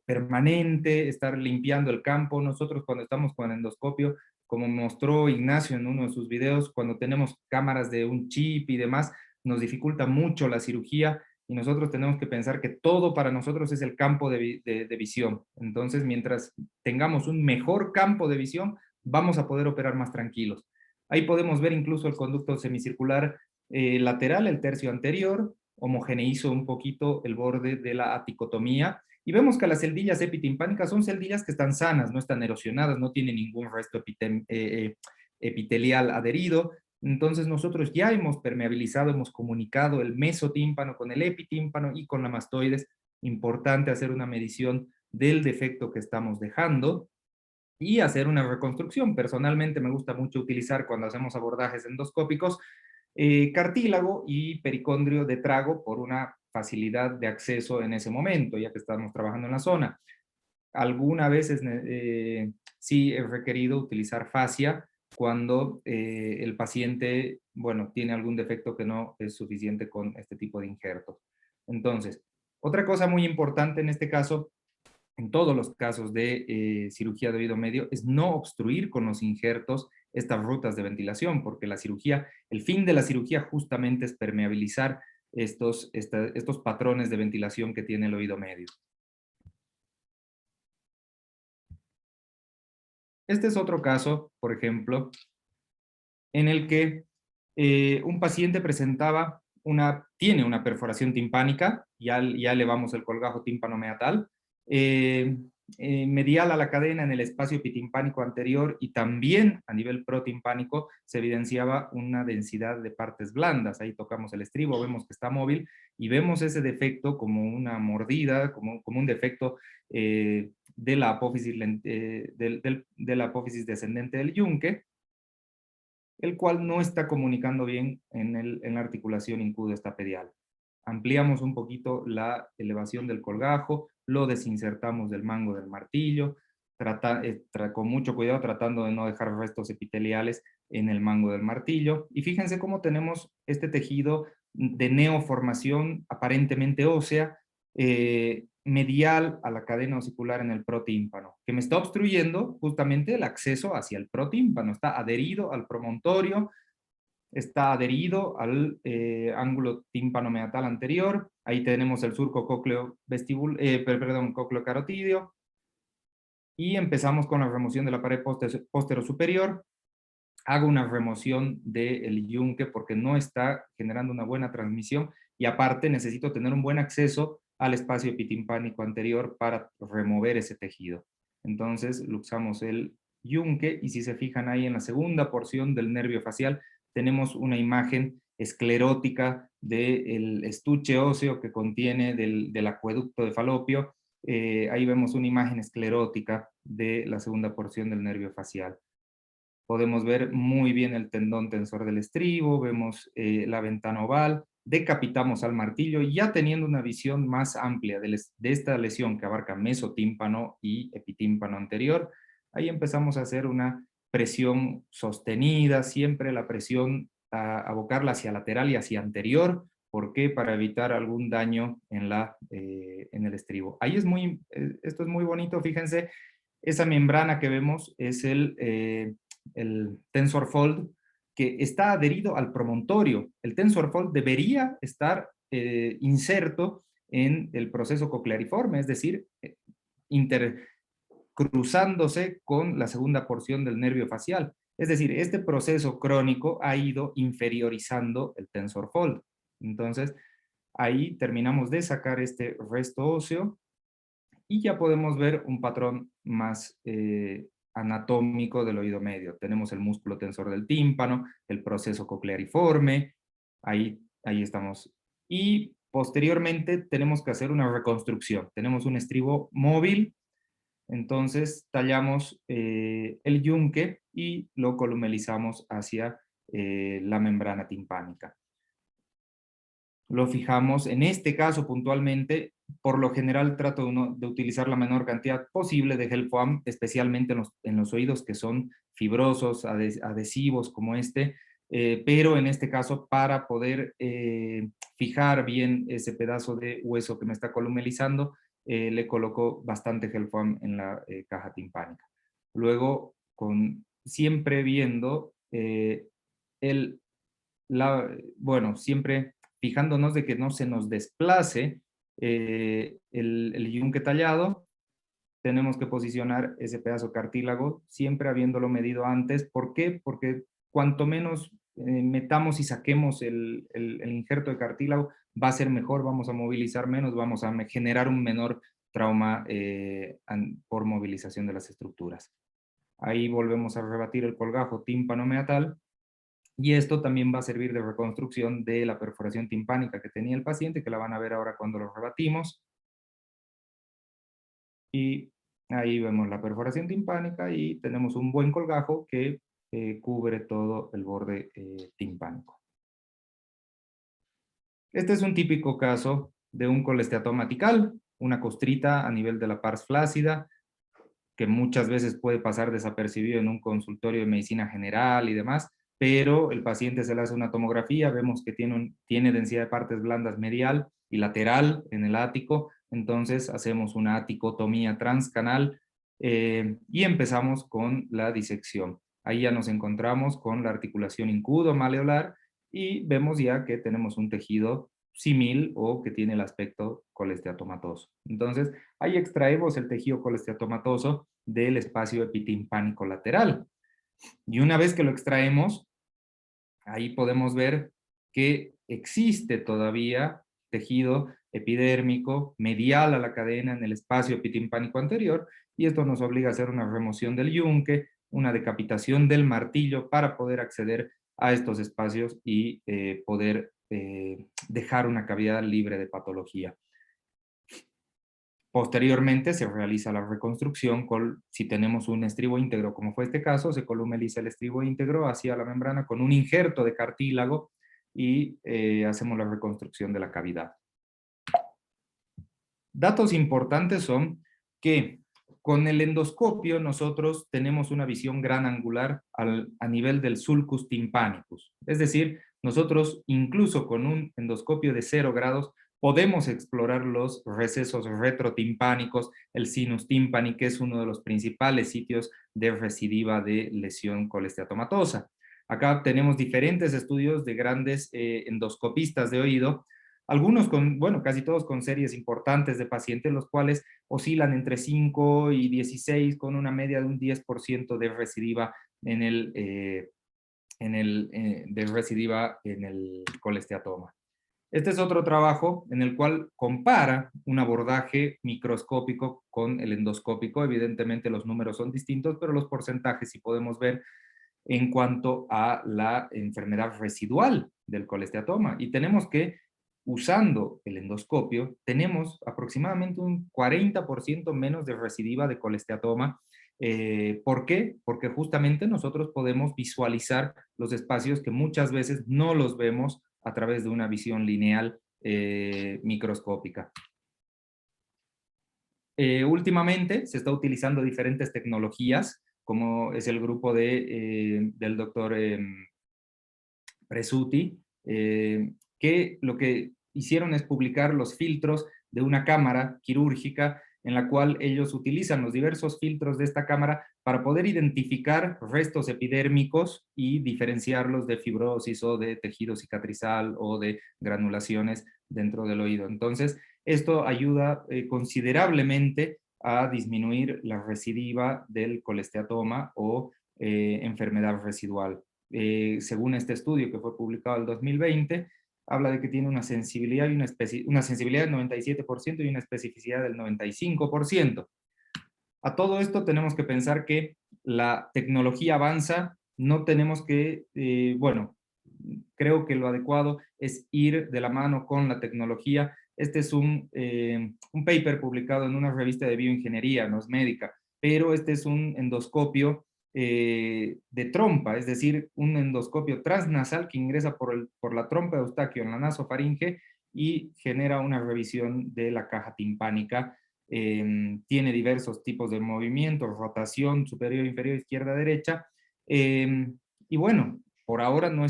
permanente, estar limpiando el campo. Nosotros cuando estamos con endoscopio, como mostró Ignacio en uno de sus videos, cuando tenemos cámaras de un chip y demás, nos dificulta mucho la cirugía y nosotros tenemos que pensar que todo para nosotros es el campo de visión. Entonces, mientras tengamos un mejor campo de visión, vamos a poder operar más tranquilos. Ahí podemos ver incluso el conducto semicircular lateral, el tercio anterior, homogeneizo un poquito el borde de la aticotomía y vemos que las celdillas epitimpánicas son celdillas que están sanas, no están erosionadas, no tienen ningún resto epitelial adherido. Entonces nosotros ya hemos permeabilizado, hemos comunicado el mesotímpano con el epitímpano y con la mastoides. Importante hacer una medición del defecto que estamos dejando y hacer una reconstrucción. Personalmente me gusta mucho utilizar cuando hacemos abordajes endoscópicos cartílago y pericondrio de trago por una facilidad de acceso en ese momento, ya que estamos trabajando en la zona. Algunas veces sí he requerido utilizar fascia cuando el paciente, bueno, tiene algún defecto que no es suficiente con este tipo de injertos. Entonces, otra cosa muy importante en este caso, en todos los casos de cirugía de oído medio, es no obstruir con los injertos estas rutas de ventilación, porque el fin de la cirugía justamente es permeabilizar estos patrones de ventilación que tiene el oído medio. Este es otro caso, por ejemplo, en el que un paciente tiene una perforación timpánica, ya elevamos el colgajo tímpano-meatal, medial a la cadena en el espacio epitimpánico anterior y también a nivel protimpánico se evidenciaba una densidad de partes blandas. Ahí tocamos el estribo, vemos que está móvil y vemos ese defecto como una mordida, como un defecto de la apófisis descendente del yunque, el cual no está comunicando bien en la articulación incudo-estapedial. Ampliamos un poquito la elevación del colgajo, lo desinsertamos del mango del martillo, con mucho cuidado tratando de no dejar restos epiteliales en el mango del martillo. Y fíjense cómo tenemos este tejido de neoformación aparentemente ósea, medial a la cadena osicular en el protímpano, que me está obstruyendo justamente el acceso hacia el protímpano. Está adherido al promontorio, está adherido al ángulo tímpano-meatal anterior. Ahí tenemos el surco cócleo-carotídeo. y empezamos con la remoción de la pared póstero superior. Hago una remoción del yunque porque no está generando una buena transmisión y aparte necesito tener un buen acceso al espacio epitimpánico anterior para remover ese tejido. Entonces luxamos el yunque y si se fijan ahí en la segunda porción del nervio facial tenemos una imagen esclerótica del estuche óseo que contiene del acueducto de Falopio. Ahí vemos una imagen esclerótica de la segunda porción del nervio facial. Podemos ver muy bien el tendón tensor del estribo, vemos la ventana oval, decapitamos al martillo y ya teniendo una visión más amplia de esta lesión que abarca mesotímpano y epitímpano anterior, ahí empezamos a hacer una presión sostenida, siempre la presión a abocarla hacia lateral y hacia anterior. ¿Por qué? Para evitar algún daño en el estribo. Ahí esto es muy bonito, fíjense, esa membrana que vemos es el TensorFold que está adherido al promontorio. El TensorFold debería estar inserto en el proceso cocleariforme, es decir, intercruzándose con la segunda porción del nervio facial. Es decir, este proceso crónico ha ido inferiorizando el TensorFold. Entonces, ahí terminamos de sacar este resto óseo y ya podemos ver un patrón más anatómico del oído medio. Tenemos el músculo tensor del tímpano, el proceso cocleariforme, ahí estamos. Y posteriormente tenemos que hacer una reconstrucción. Tenemos un estribo móvil, entonces tallamos el yunque y lo columelizamos hacia la membrana timpánica. Lo fijamos, en este caso puntualmente, por lo general trato de utilizar la menor cantidad posible de gel foam, especialmente en los oídos que son fibrosos, adhesivos como este, pero en este caso para poder fijar bien ese pedazo de hueso que me está columelizando, le coloco bastante gel foam en la caja timpánica. Luego, siempre viendo siempre fijándonos de que no se nos desplace el yunque tallado, tenemos que posicionar ese pedazo cartílago siempre habiéndolo medido antes. ¿Por qué? Porque cuanto menos metamos y saquemos el injerto de cartílago, va a ser mejor, vamos a movilizar menos, vamos a generar un menor trauma por movilización de las estructuras. Ahí volvemos a rebatir el colgajo tímpano-meatal. Y esto también va a servir de reconstrucción de la perforación timpánica que tenía el paciente, que la van a ver ahora cuando lo rebatimos. Y ahí vemos la perforación timpánica y tenemos un buen colgajo que cubre todo el borde timpánico. Este es un típico caso de un colesteatoma atical, una costrita a nivel de la pars flácida, que muchas veces puede pasar desapercibido en un consultorio de medicina general y demás, pero el paciente se le hace una tomografía, vemos que tiene densidad de partes blandas medial y lateral en el ático, entonces hacemos una aticotomía transcanal y empezamos con la disección. Ahí ya nos encontramos con la articulación incudo-maleolar y vemos ya que tenemos un tejido símil o que tiene el aspecto colesteatomatoso. Entonces, ahí extraemos el tejido colesteatomatoso del espacio epitimpánico lateral. Y una vez que lo extraemos, ahí podemos ver que existe todavía tejido epidérmico medial a la cadena en el espacio epitimpánico anterior, y esto nos obliga a hacer una remoción del yunque, una decapitación del martillo para poder acceder a estos espacios y poder dejar una cavidad libre de patología. Posteriormente se realiza la reconstrucción si tenemos un estribo íntegro, como fue este caso, se columeliza el estribo íntegro hacia la membrana con un injerto de cartílago y hacemos la reconstrucción de la cavidad. Datos importantes son que con el endoscopio nosotros tenemos una visión gran angular a nivel del sulcus tympanicus. Es decir, nosotros incluso con un endoscopio de 0 grados podemos explorar los recesos retrotimpánicos, el sinus tympani, que es uno de los principales sitios de recidiva de lesión colesteatomatosa. Acá tenemos diferentes estudios de grandes endoscopistas de oído, algunos con, bueno, casi todos con series importantes de pacientes, los cuales oscilan entre 5 y 16, con una media de un 10% de recidiva en el colesteatoma. Este es otro trabajo en el cual compara un abordaje microscópico con el endoscópico. Evidentemente los números son distintos, pero los porcentajes sí podemos ver en cuanto a la enfermedad residual del colesteatoma. Y tenemos que, usando el endoscopio, tenemos aproximadamente un 40% menos de recidiva de colesteatoma. ¿Por qué? Porque justamente nosotros podemos visualizar los espacios que muchas veces no los vemos a través de una visión lineal microscópica. Últimamente se está utilizando diferentes tecnologías, como es el grupo del doctor Presutti, que lo que hicieron es publicar los filtros de una cámara quirúrgica en la cual ellos utilizan los diversos filtros de esta cámara para poder identificar restos epidérmicos y diferenciarlos de fibrosis o de tejido cicatrizal o de granulaciones dentro del oído. Entonces, esto ayuda considerablemente a disminuir la recidiva del colesteatoma o enfermedad residual. Según este estudio que fue publicado en 2020, habla de que tiene una sensibilidad, una sensibilidad del 97% y una especificidad del 95%. A todo esto tenemos que pensar que la tecnología avanza, no tenemos que, bueno, creo que lo adecuado es ir de la mano con la tecnología. Este es un paper publicado en una revista de bioingeniería, no es médica, pero este es un endoscopio de trompa, es decir, un endoscopio transnasal que ingresa por la trompa de Eustaquio en la nasofaringe y genera una revisión de la caja timpánica. Tiene diversos tipos de movimientos, rotación superior, inferior, izquierda, derecha. Y bueno, por ahora no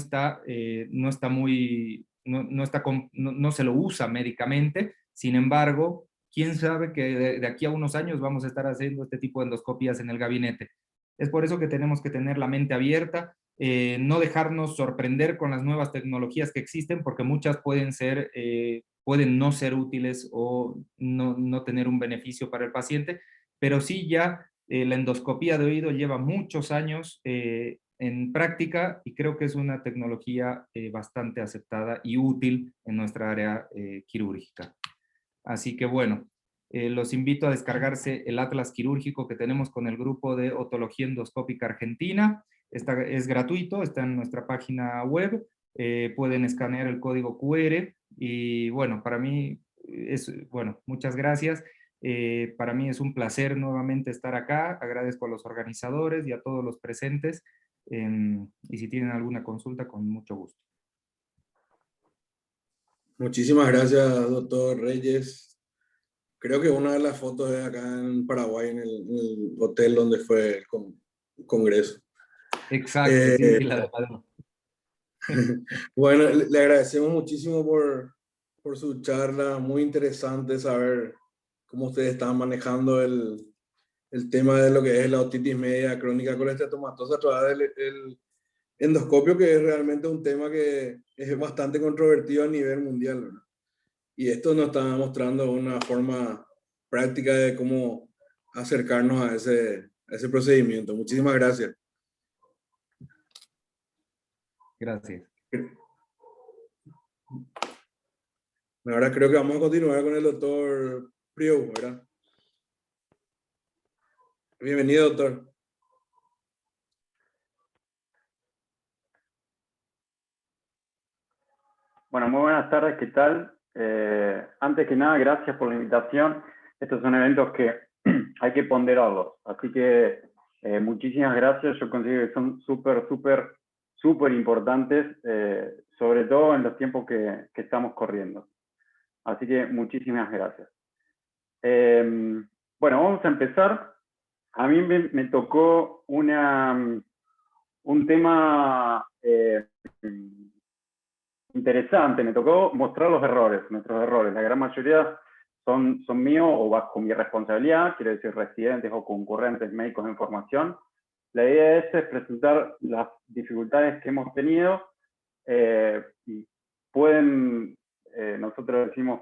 se lo usa médicamente. Sin embargo, quién sabe que de aquí a unos años vamos a estar haciendo este tipo de endoscopias en el gabinete. Es por eso que tenemos que tener la mente abierta, no dejarnos sorprender con las nuevas tecnologías que existen, porque muchas pueden no ser útiles o no tener un beneficio para el paciente, pero sí ya la endoscopía de oído lleva muchos años en práctica y creo que es una tecnología bastante aceptada y útil en nuestra área quirúrgica. Así que bueno, los invito a descargarse el atlas quirúrgico que tenemos con el grupo de otología endoscópica argentina. Es gratuito, está en nuestra página web. Pueden escanear el código QR y bueno, para mí muchas gracias. Para mí es un placer nuevamente estar acá. Agradezco a los organizadores y a todos los presentes. Y si tienen alguna consulta, con mucho gusto. Muchísimas gracias, doctor Reyes. Creo que una de las fotos es acá en Paraguay, en el hotel donde fue el congreso. Exacto, sí, la de Padrón. Bueno, le agradecemos muchísimo por su charla, muy interesante saber cómo ustedes están manejando el tema de lo que es la otitis media crónica colesteatomatosa a través del endoscopio, que es realmente un tema que es bastante controvertido a nivel mundial, ¿verdad? Y esto nos está mostrando una forma práctica de cómo acercarnos a ese procedimiento. Muchísimas gracias. Gracias. Ahora creo que vamos a continuar con el doctor Priou, ¿verdad? Bienvenido, doctor. Bueno, muy buenas tardes, ¿qué tal? Antes que nada, gracias por la invitación. Estos son eventos que hay que ponderarlos, así que muchísimas gracias. Yo considero que son súper importantes, sobre todo en los tiempos que estamos corriendo. Así que muchísimas gracias. Bueno, vamos a empezar. A mí me tocó un tema interesante. Me tocó mostrar nuestros errores. La gran mayoría son míos o bajo mi responsabilidad, quiero decir residentes o concurrentes médicos de formación. La idea es presentar las dificultades que hemos tenido. Pueden nosotros decimos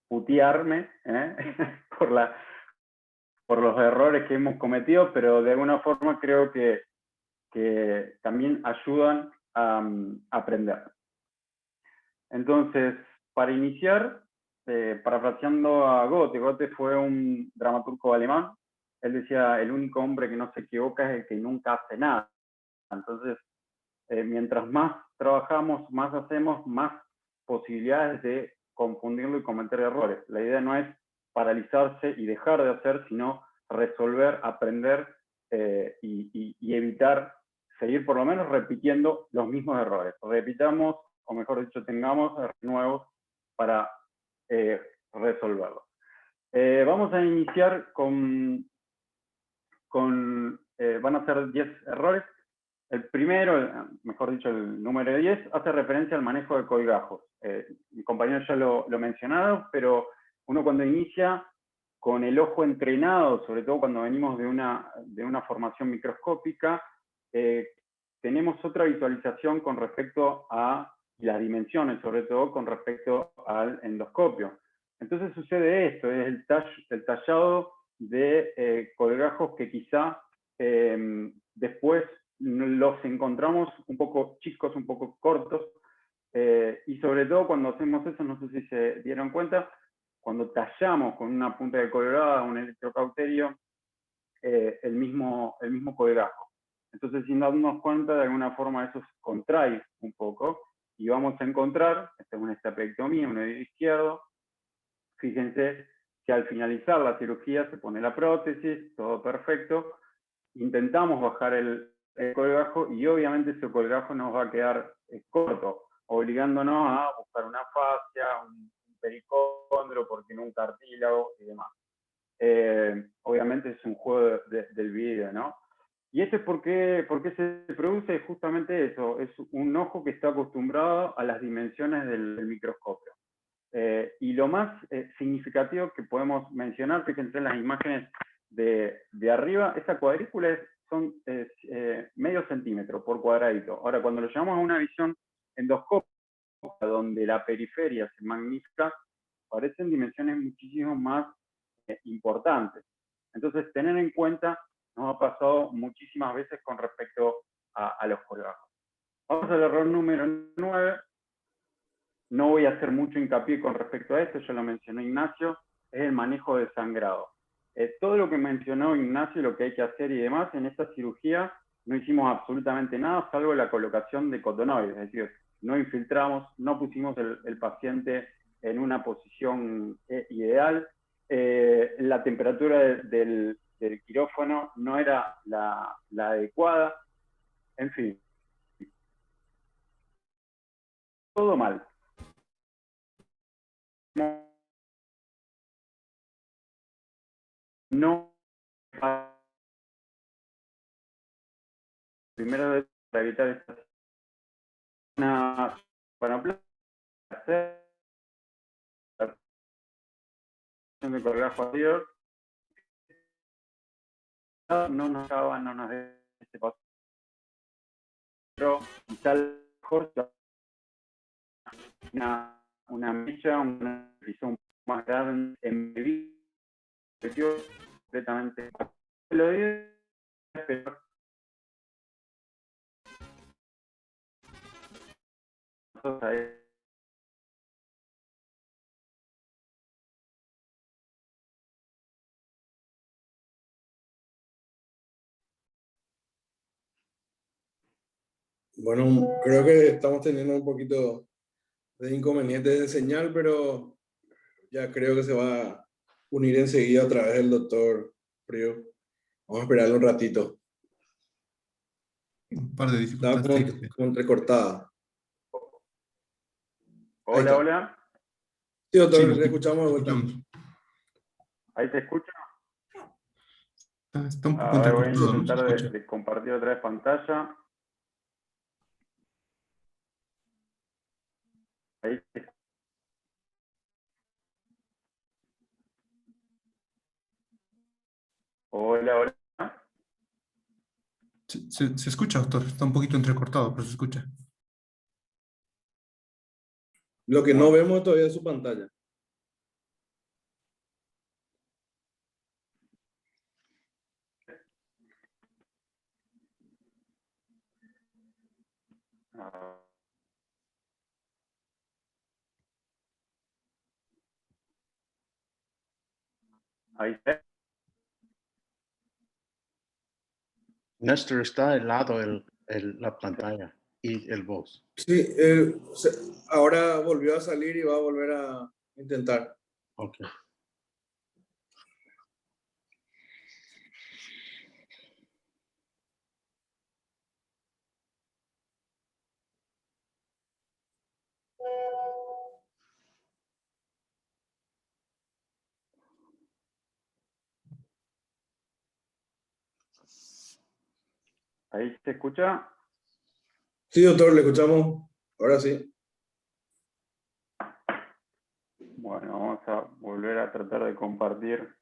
putearme por los errores que hemos cometido, pero de alguna forma creo que también ayudan a aprender. Entonces, para iniciar, parafraseando a Goethe, Goethe fue un dramaturgo alemán. Él decía, el único hombre que no se equivoca es el que nunca hace nada. Entonces, mientras más trabajamos, más hacemos, más posibilidades de confundirlo y cometer errores. La idea no es paralizarse y dejar de hacer, sino resolver, aprender y evitar seguir por lo menos repitiendo los mismos errores. Repitamos, o mejor dicho, tengamos errores nuevos para resolverlos. Vamos a iniciar van a ser 10 errores. El primero, mejor dicho, el número 10, hace referencia al manejo de colgajos. Mi compañero ya lo mencionaron, pero uno cuando inicia con el ojo entrenado, sobre todo cuando venimos de una formación microscópica, tenemos otra visualización con respecto a las dimensiones, sobre todo con respecto al endoscopio. Entonces sucede esto, es el tallado de colgajos que quizá después los encontramos un poco chicos, un poco cortos, y sobre todo cuando hacemos eso, no sé si se dieron cuenta, cuando tallamos con una punta de colgada, un electrocauterio, el mismo colgajo. Entonces, sin darnos cuenta, de alguna forma eso se contrae un poco, y vamos a encontrar, esta es una estapectomía, un oído izquierdo. Fíjense que al finalizar la cirugía se pone la prótesis, todo perfecto, intentamos bajar el colgajo y obviamente ese colgajo nos va a quedar corto, obligándonos a buscar una fascia, un pericondrio, porque no un cartílago y demás. Obviamente es un juego del video, ¿no? Y esto es por qué se produce justamente eso, es un ojo que está acostumbrado a las dimensiones del microscopio. Y lo más significativo que podemos mencionar, fíjense en las imágenes de arriba, esa cuadrícula son medio centímetro por cuadradito. Ahora, cuando lo llevamos a una visión endoscópica, donde la periferia se magnifica, parecen dimensiones muchísimo más importantes. Entonces, tener en cuenta, nos ha pasado muchísimas veces con respecto a los colgajos. Vamos al error número 9. No voy a hacer mucho hincapié con respecto a esto, ya lo mencionó Ignacio, es el manejo de sangrado. Todo lo que mencionó Ignacio, lo que hay que hacer y demás, en esta cirugía no hicimos absolutamente nada, salvo la colocación de cotonoides, es decir, no infiltramos, no pusimos el paciente en una posición ideal, la temperatura del quirófano no era la adecuada, en fin. Todo mal. No, primero para evitar esta hacer de colgajo anterior, no nos daba, no nos de este paso, pero tal mejor una mecha, una visión más grande en mi completamente. Lo digo, pero Bueno, creo que estamos teniendo un poquito de inconvenientes de señal, pero ya creo que se va a unir enseguida a través del doctor Frío. Vamos a esperarle un ratito. Un par de Estaba dificultades técnicas. como entrecortada. Ahí hola, está. hola. Sí, doctor, Sí, le escuchamos de vuelta. escuchamos. Ahí te escucho. Está un poco A ver, voy a entrecortado, ¿no? Se intentar escucha. de compartir otra vez pantalla. Ahí. Hola, hola. Se escucha, doctor. Está un poquito entrecortado, pero se escucha. Lo que no vemos todavía es su pantalla. Ah, ahí está. Néstor, está al lado la pantalla y el voz. Sí, ahora volvió a salir y va a volver a intentar. Ok. Ahí se escucha. Sí, doctor, le escuchamos. Ahora sí. Bueno, vamos a volver a tratar de compartir.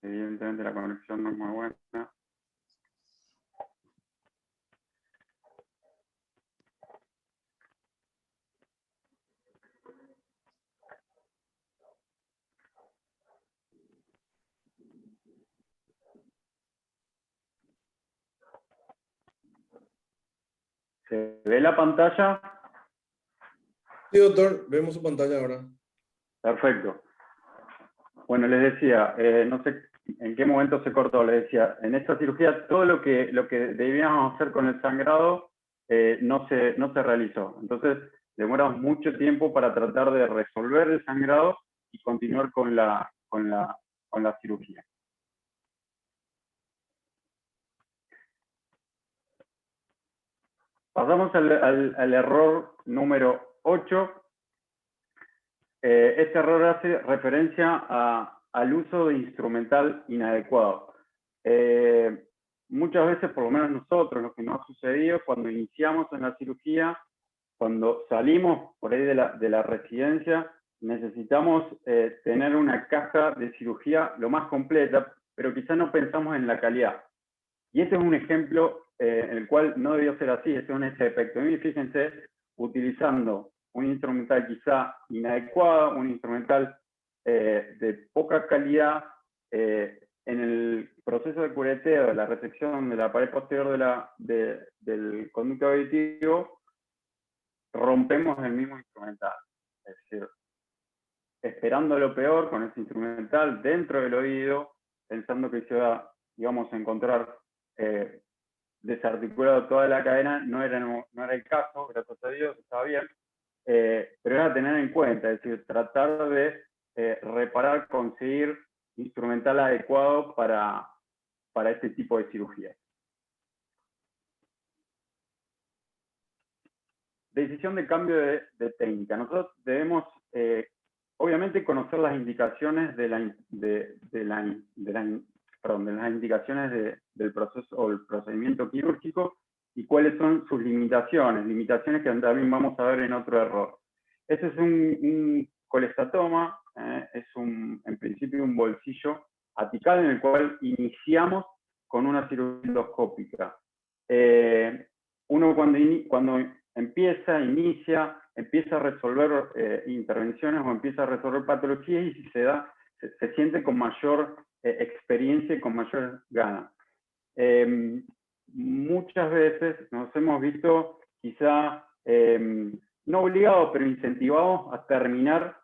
Evidentemente la conexión no es muy buena. ¿Se ve la pantalla? Sí, doctor, vemos su pantalla ahora. Perfecto. Bueno, les decía, no sé en qué momento se cortó, les decía, en esta cirugía todo lo que debíamos hacer con el sangrado no se realizó. Entonces, demoramos mucho tiempo para tratar de resolver el sangrado y continuar con la cirugía. Pasamos al error número 8. Este error hace referencia al uso de instrumental inadecuado. Muchas veces, por lo menos nosotros, lo que nos ha sucedido cuando iniciamos en la cirugía, cuando salimos por ahí de la residencia, necesitamos tener una caja de cirugía lo más completa, pero quizás no pensamos en la calidad. Y este es un ejemplo en el cual no debió ser así, este es un efecto. Y fíjense, utilizando un instrumental quizá inadecuado, un instrumental de poca calidad, en el proceso de cureteo, de la resección de la pared posterior del conducto auditivo, rompemos el mismo instrumental. Es decir, esperando lo peor con ese instrumental dentro del oído, pensando que se va, digamos, a encontrar desarticulado toda la cadena, no era el caso, gracias a Dios, estaba bien, pero era tener en cuenta, es decir, tratar de reparar, conseguir instrumental adecuado para este tipo de cirugía. Decisión de cambio de técnica. Nosotros debemos, obviamente, conocer las indicaciones de las indicaciones del proceso o el procedimiento quirúrgico y cuáles son sus limitaciones que también vamos a ver en otro error. Este es un colestatoma, es en principio un bolsillo apical en el cual iniciamos con una cirugía endoscópica. Uno cuando empieza a resolver intervenciones o empieza a resolver patologías y se siente con mayor experiencia y con mayor ganas. Muchas veces nos hemos visto quizá no obligados, pero incentivados a terminar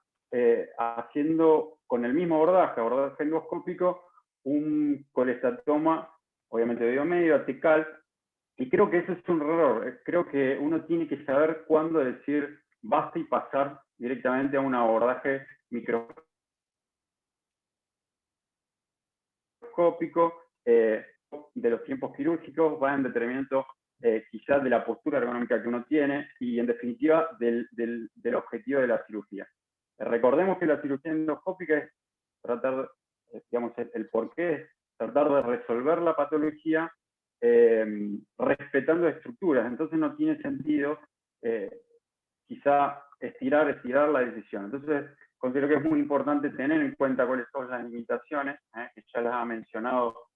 haciendo con el mismo abordaje endoscópico, un colestatoma, obviamente de oído medio, apical, y creo que eso es un error. Creo que uno tiene que saber cuándo decir basta y pasar directamente a un abordaje microscópico de los tiempos quirúrgicos, va en detrimento quizás de la postura ergonómica que uno tiene y en definitiva del objetivo de la cirugía. Recordemos que la cirugía endoscópica es tratar, digamos, el porqué es tratar de resolver la patología respetando estructuras, entonces no tiene sentido quizá estirar la decisión. Entonces considero que es muy importante tener en cuenta cuáles son las limitaciones, que ya las ha mencionado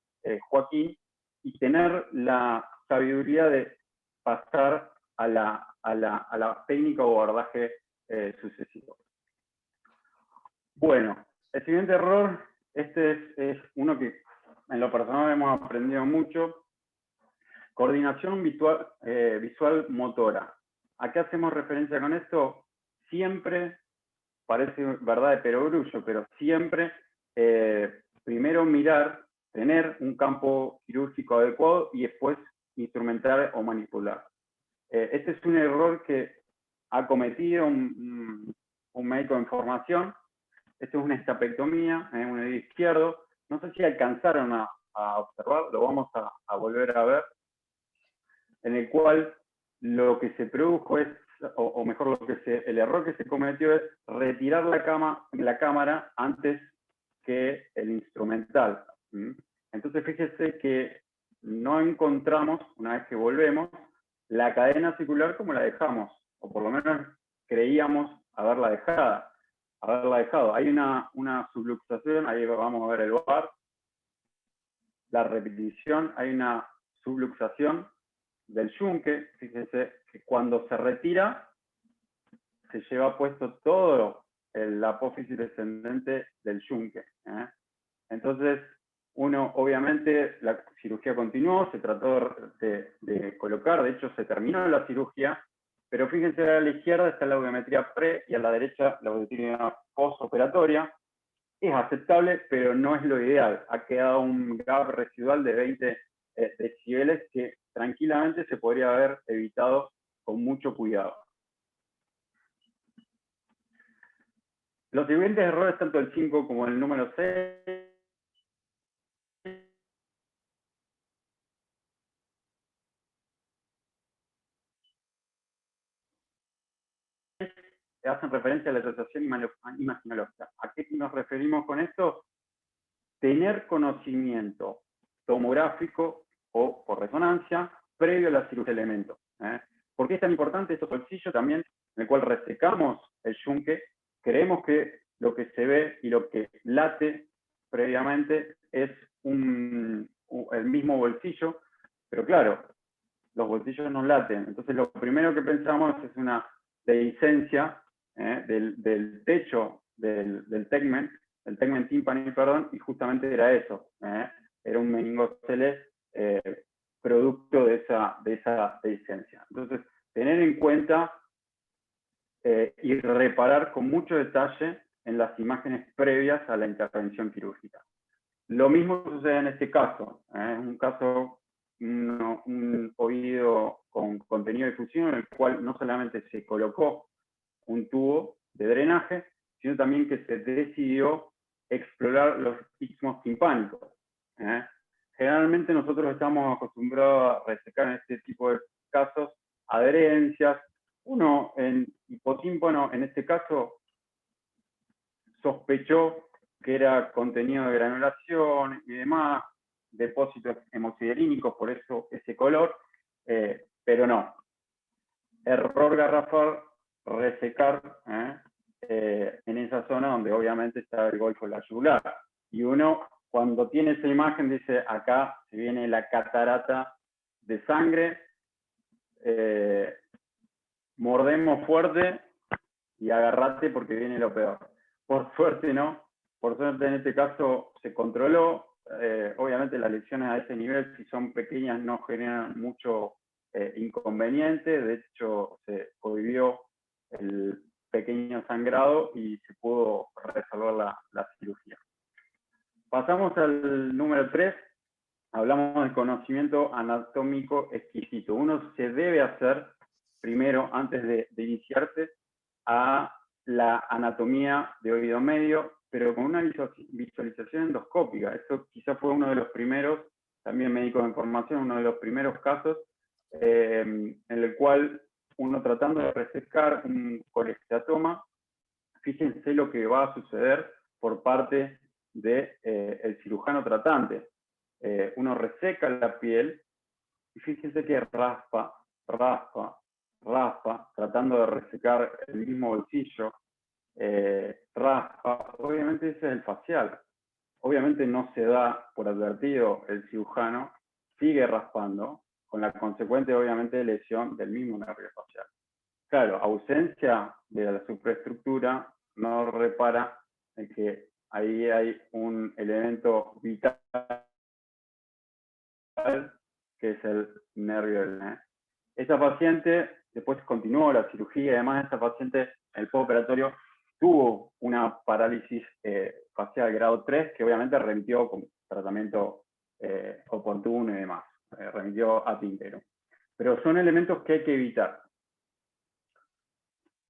Joaquín, y tener la sabiduría de pasar a la técnica o abordaje sucesivo. Bueno, el siguiente error, este es uno que en lo personal hemos aprendido mucho: coordinación visual motora. ¿A qué hacemos referencia con esto? Siempre, parece verdad de perogrullo, pero siempre primero mirar, tener un campo quirúrgico adecuado y después instrumentar o manipular. Este es un error que ha cometido un médico en formación. Esto es una estapectomía en un oído izquierdo. No sé si alcanzaron a observar, lo vamos a volver a ver, en el cual lo que se produjo es, o mejor, el error que se cometió es retirar la cámara antes que el instrumental. Entonces fíjese que no encontramos, una vez que volvemos, la cadena circular como la dejamos, o por lo menos creíamos haberla dejado. Hay una subluxación, ahí vamos a ver el bar, la repetición, hay una subluxación del yunque. Fíjense que cuando se retira, se lleva puesto todo el apófisis descendente del yunque. Entonces, obviamente, la cirugía continuó, se trató de colocar, de hecho se terminó la cirugía, pero fíjense, a la izquierda está la audiometría pre y a la derecha la audiometría postoperatoria. Es aceptable, pero no es lo ideal. Ha quedado un gap residual de 20 decibeles que tranquilamente se podría haber evitado con mucho cuidado. Los siguientes errores, tanto el 5 como el número 6, hacen referencia a la asociación imaginológica. ¿A qué nos referimos con esto? Tener conocimiento tomográfico o por resonancia previo a la cirugía de elementos. ¿Por qué es tan importante este bolsillo también, en el cual resecamos el yunque? Creemos que lo que se ve y lo que late previamente es el mismo bolsillo, pero claro, los bolsillos no laten. Entonces lo primero que pensamos es una dehiscencia del techo del tegmen tímpani, perdón, y justamente era eso. Era un meningocele producto de esa dehiscencia. Entonces, tener en cuenta y reparar con mucho detalle en las imágenes previas a la intervención quirúrgica. Lo mismo sucede en este caso. Un caso, un oído con contenido de difusión, en el cual no solamente se colocó un tubo de drenaje, sino también que se decidió explorar los istmos timpánicos. Generalmente nosotros estamos acostumbrados a resecar en este tipo de casos adherencias. Uno en hipotímpano, en este caso, sospechó que era contenido de granulación y demás, depósitos hemoxidelínicos, por eso ese color, pero no. Error garrafal, resecar en esa zona donde obviamente está el golfo de la yugular. Y uno, cuando tiene esa imagen, dice, acá se viene la catarata de sangre, mordemos fuerte y agarrate porque viene lo peor. Por suerte no, por suerte en este caso se controló. Obviamente las lesiones a ese nivel, si son pequeñas, no generan mucho inconveniente. De hecho, se prohibió el pequeño sangrado y se pudo resolver la cirugía. Pasamos al número 3. Hablamos del conocimiento anatómico exquisito. Uno se debe hacer primero, antes de iniciarse, a la anatomía de oído medio, pero con una visualización endoscópica. Esto quizás fue uno de los primeros, también médicos de formación, uno de los primeros casos en el cual uno, tratando de resecar un colesteatoma, fíjense lo que va a suceder por parte del cirujano tratante. Uno reseca la piel y fíjense que raspa, tratando de resecar el mismo bolsillo, raspa. Obviamente ese es el facial. Obviamente no se da por advertido el cirujano sigue raspando, con la consecuente, obviamente, lesión del mismo nervio facial. Claro, ausencia de la superestructura no repara en que ahí hay un elemento vital que es el nervio del nervio. Esta paciente después continuó la cirugía y además esta paciente en el postoperatorio tuvo una parálisis facial grado 3 que obviamente remitió con tratamiento oportuno y demás, remitió a tintero. Pero son elementos que hay que evitar.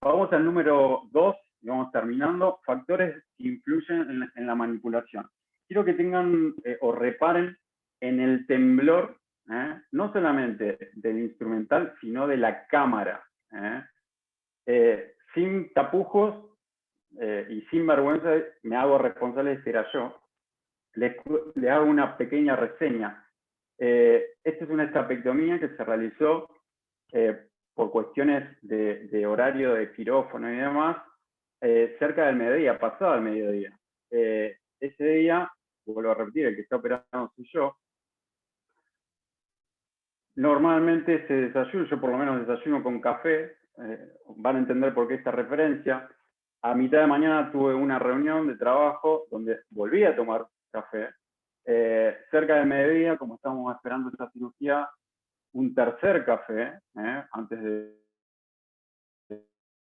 Vamos al número 2 y vamos terminando. Factores que influyen en la manipulación. Quiero que tengan o reparen en el temblor, no solamente del instrumental, sino de la cámara. Sin tapujos y sin vergüenza, me hago responsable de ser yo. Les hago una pequeña reseña. Esta es una estapectomía que se realizó por cuestiones de horario de quirófano y demás, cerca del mediodía, pasado el mediodía. Ese día, vuelvo a repetir, el que está operando soy yo. Normalmente se desayuno, yo por lo menos desayuno con café, van a entender por qué esta referencia. A mitad de mañana tuve una reunión de trabajo donde volví a tomar café. Cerca del mediodía, como estábamos esperando esta cirugía, un tercer café, antes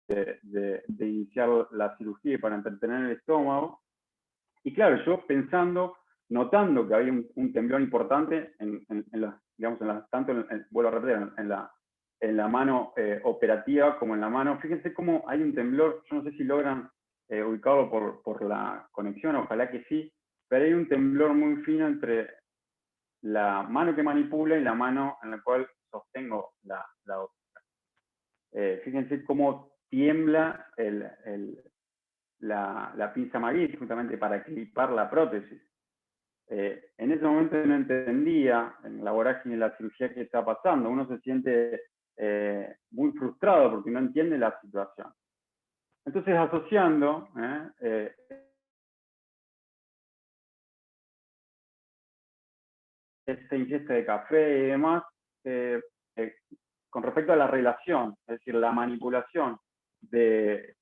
de iniciar la cirugía para entretener el estómago. Y claro, yo pensando, notando que había un temblor importante vuelvo a repetir, en la mano operativa como en la mano. Fíjense cómo hay un temblor, yo no sé si logran ubicarlo por la conexión, ojalá que sí, pero hay un temblor muy fino entre la mano que manipula y la mano en la cual sostengo la otra. Fíjense cómo tiembla la pinza Magritte justamente para clipar la prótesis. En ese momento no entendía en la vorágine de la cirugía qué está pasando. Uno se siente muy frustrado porque no entiende la situación. Entonces, asociando esta ingesta de café y demás, con respecto a la relación, es decir, la manipulación de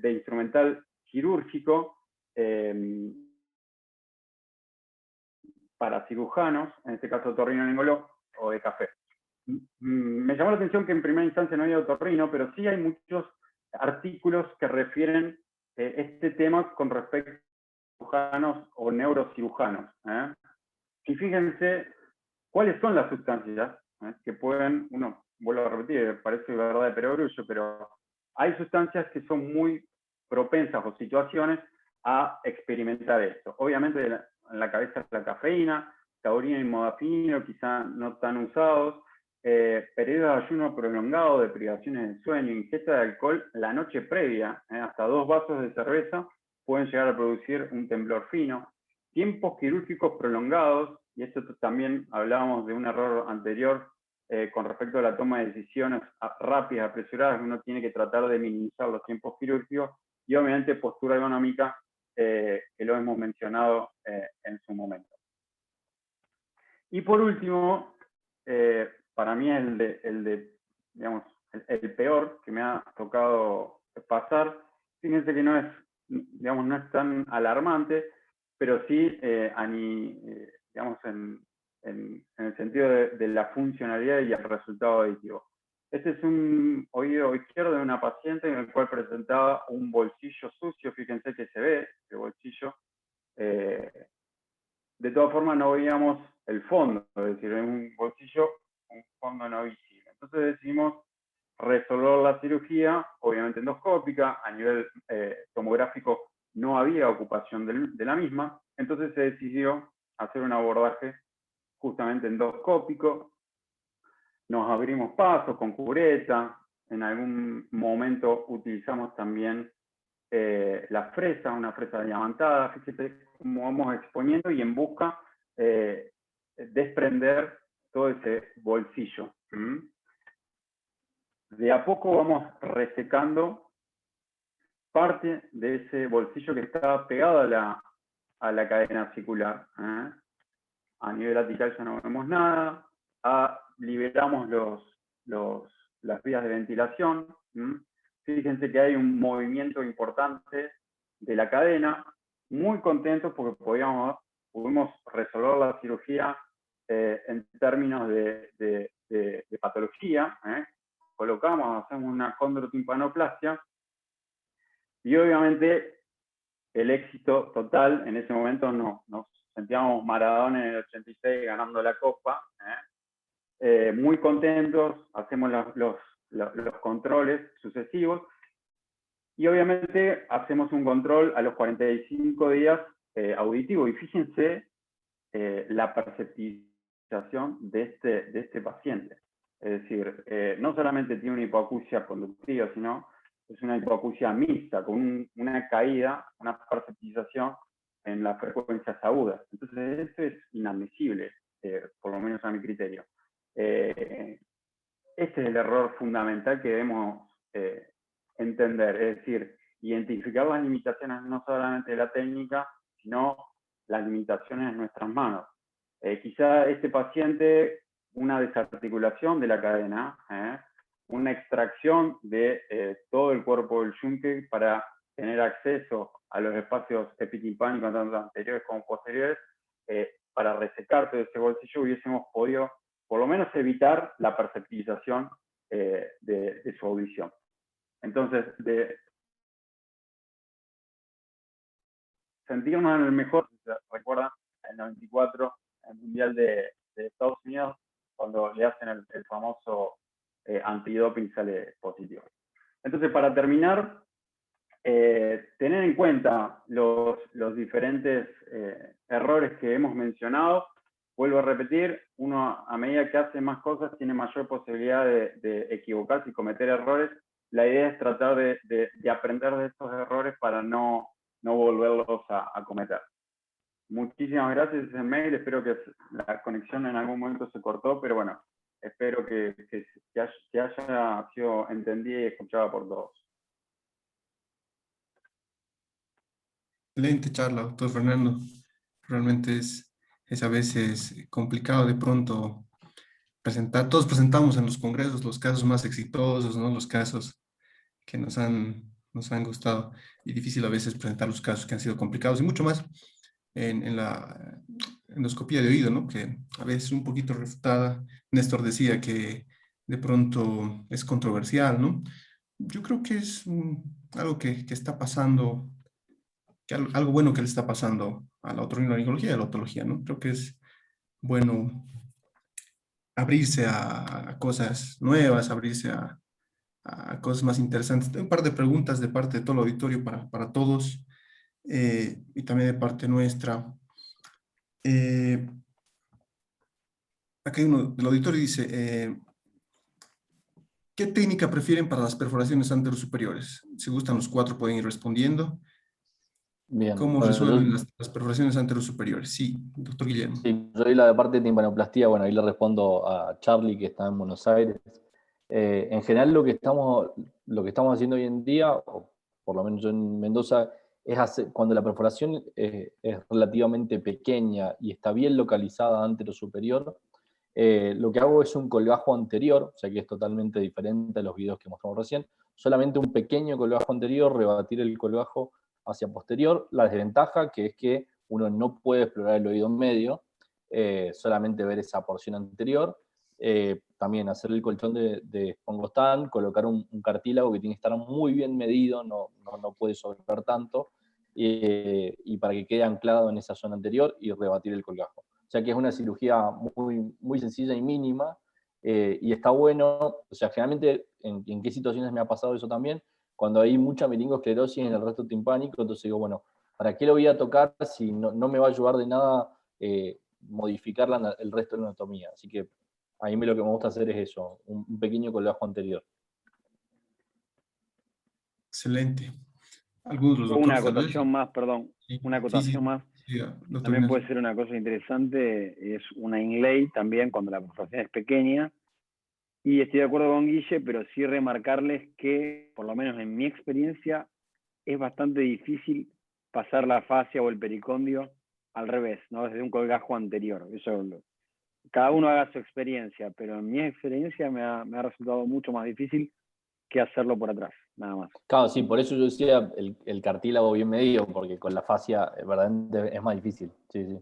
instrumental quirúrgico para cirujanos, en este caso otorrinolaringólogo, o de café. Me llamó la atención que en primera instancia no había otorrino, pero sí hay muchos artículos que refieren este tema con respecto a cirujanos o neurocirujanos. Y fíjense cuáles son las sustancias que pueden, vuelvo a repetir, parece verdad de perogrullo, pero hay sustancias que son muy propensas o situaciones a experimentar esto. Obviamente en la cabeza es la cafeína, taurina y modafinilo, quizá no tan usados, periodos de ayuno prolongado, de privaciones de sueño, ingesta de alcohol la noche previa, hasta 2 vasos de cerveza pueden llegar a producir un temblor fino. Tiempos quirúrgicos prolongados, y esto también hablábamos de un error anterior con respecto a la toma de decisiones rápidas, apresuradas, uno tiene que tratar de minimizar los tiempos quirúrgicos, y obviamente postura ergonómica, que lo hemos mencionado en su momento. Y por último, para mí el peor que me ha tocado pasar, fíjense que no es tan alarmante, pero sí en el sentido de la funcionalidad y el resultado auditivo. Este es un oído izquierdo de una paciente en el cual presentaba un bolsillo sucio, fíjense que se ve el bolsillo. De todas formas no veíamos el fondo, es decir, en un bolsillo, un fondo no visible. Entonces decidimos resolver la cirugía, obviamente endoscópica, a nivel tomográfico no había ocupación de la misma, entonces se decidió hacer un abordaje justamente endoscópico. Nos abrimos pasos con cureta, en algún momento utilizamos también la fresa, una fresa diamantada, fíjate cómo vamos exponiendo y en busca desprender todo ese bolsillo. De a poco vamos resecando parte de ese bolsillo que está pegado a la cadena articular. a nivel apical ya no vemos nada, liberamos las vías de ventilación. Fíjense que hay un movimiento importante de la cadena, muy contentos porque pudimos resolver la cirugía en términos de patología. Hacemos una condrotimpanoplastia y obviamente el éxito total en ese momento nos sentíamos Maradona en el 86 ganando la Copa. Muy contentos, hacemos los controles sucesivos y obviamente hacemos un control a los 45 días auditivo. Y fíjense la perceptización de este paciente. Es decir, no solamente tiene una hipoacusia conductiva, sino es una hipoacusia mixta, con una caída, una perceptización en las frecuencias agudas. Entonces, eso es inadmisible, por lo menos a mi criterio. Este es el error fundamental que debemos entender, es decir, identificar las limitaciones no solamente de la técnica, sino las limitaciones en nuestras manos. Quizá este paciente, una desarticulación de la cadena, una extracción de todo el cuerpo del yunque para tener acceso a los espacios epitimpánicos, tanto anteriores como posteriores, para resecar todo ese bolsillo hubiésemos podido por lo menos evitar la perceptización de su audición. Entonces, sentirnos en el mejor, si se recuerdan, en el 94, el Mundial de Estados Unidos, cuando le hacen el famoso antidoping sale positivo. Entonces, para terminar, tener en cuenta los diferentes errores que hemos mencionado. Vuelvo a repetir, uno a medida que hace más cosas tiene mayor posibilidad de equivocarse y cometer errores. La idea es tratar de aprender de estos errores para no volverlos a cometer. Muchísimas gracias, ese mail. Espero que la conexión en algún momento se cortó, pero bueno, espero que haya sido entendida y escuchada por todos. Excelente charla, doctor Fernando. Realmente es a veces complicado de pronto presentar. Todos presentamos en los congresos los casos más exitosos, ¿no? Los casos que nos han gustado, y difícil a veces presentar los casos que han sido complicados, y mucho más en la endoscopía de oído, ¿no? Que a veces un poquito refutada. Néstor decía que de pronto es controversial, ¿no? Yo creo que es algo que está pasando, algo bueno que le está pasando a la otorrinolaringología y a la otología, ¿no? Creo que es bueno abrirse a cosas nuevas, abrirse a cosas más interesantes. Tengo un par de preguntas de parte de todo el auditorio para todos, y también de parte nuestra. Aquí hay uno del auditorio dice, ¿qué técnica prefieren para las perforaciones anterosuperiores? Si gustan los cuatro pueden ir respondiendo. Bien. ¿Cómo Bueno, resuelven las perforaciones anterosuperiores? Sí, doctor Guillermo. Sí, yo vi la de parte de timpanoplastía, bueno, ahí le respondo a Charlie, que está en Buenos Aires. En general lo que estamos haciendo hoy en día, o por lo menos yo en Mendoza, es cuando la perforación es relativamente pequeña y está bien localizada anterosuperior, lo que hago es un colgajo anterior, o sea que es totalmente diferente a los videos que mostramos recién, solamente un pequeño colgajo anterior, rebatir el colgajo hacia posterior. La desventaja que es que uno no puede explorar el oído medio, solamente ver esa porción anterior. También hacer el colchón de Spongostan, colocar un cartílago que tiene que estar muy bien medido, no puede sobrar tanto, y para que quede anclado en esa zona anterior y rebatir el colgajo. O sea que es una cirugía muy, muy sencilla y mínima, y está bueno. O sea, generalmente, ¿en qué situaciones me ha pasado eso también? Cuando hay mucha meningoesclerosis en el resto timpánico, entonces digo, bueno, ¿para qué lo voy a tocar si no me va a ayudar de nada modificar el resto de la anatomía? Así que a mí lo que me gusta hacer es eso, un pequeño colgajo anterior. Excelente. ¿Algunos de los Una doctores, tal vez? acotación más, perdón, Sí, una acotación más. sí, doctor También Ignacio. puede ser una cosa interesante, es una inlay también cuando la perforación es pequeña. Y estoy de acuerdo con Guille, pero sí remarcarles que, por lo menos en mi experiencia, es bastante difícil pasar la fascia o el pericondio al revés, ¿no? Desde un colgajo anterior. Cada uno haga su experiencia, pero en mi experiencia me ha resultado mucho más difícil que hacerlo por atrás, nada más. Claro, sí, por eso yo decía el cartílago bien medido, porque con la fascia verdaderamente es más difícil. Sí, sí.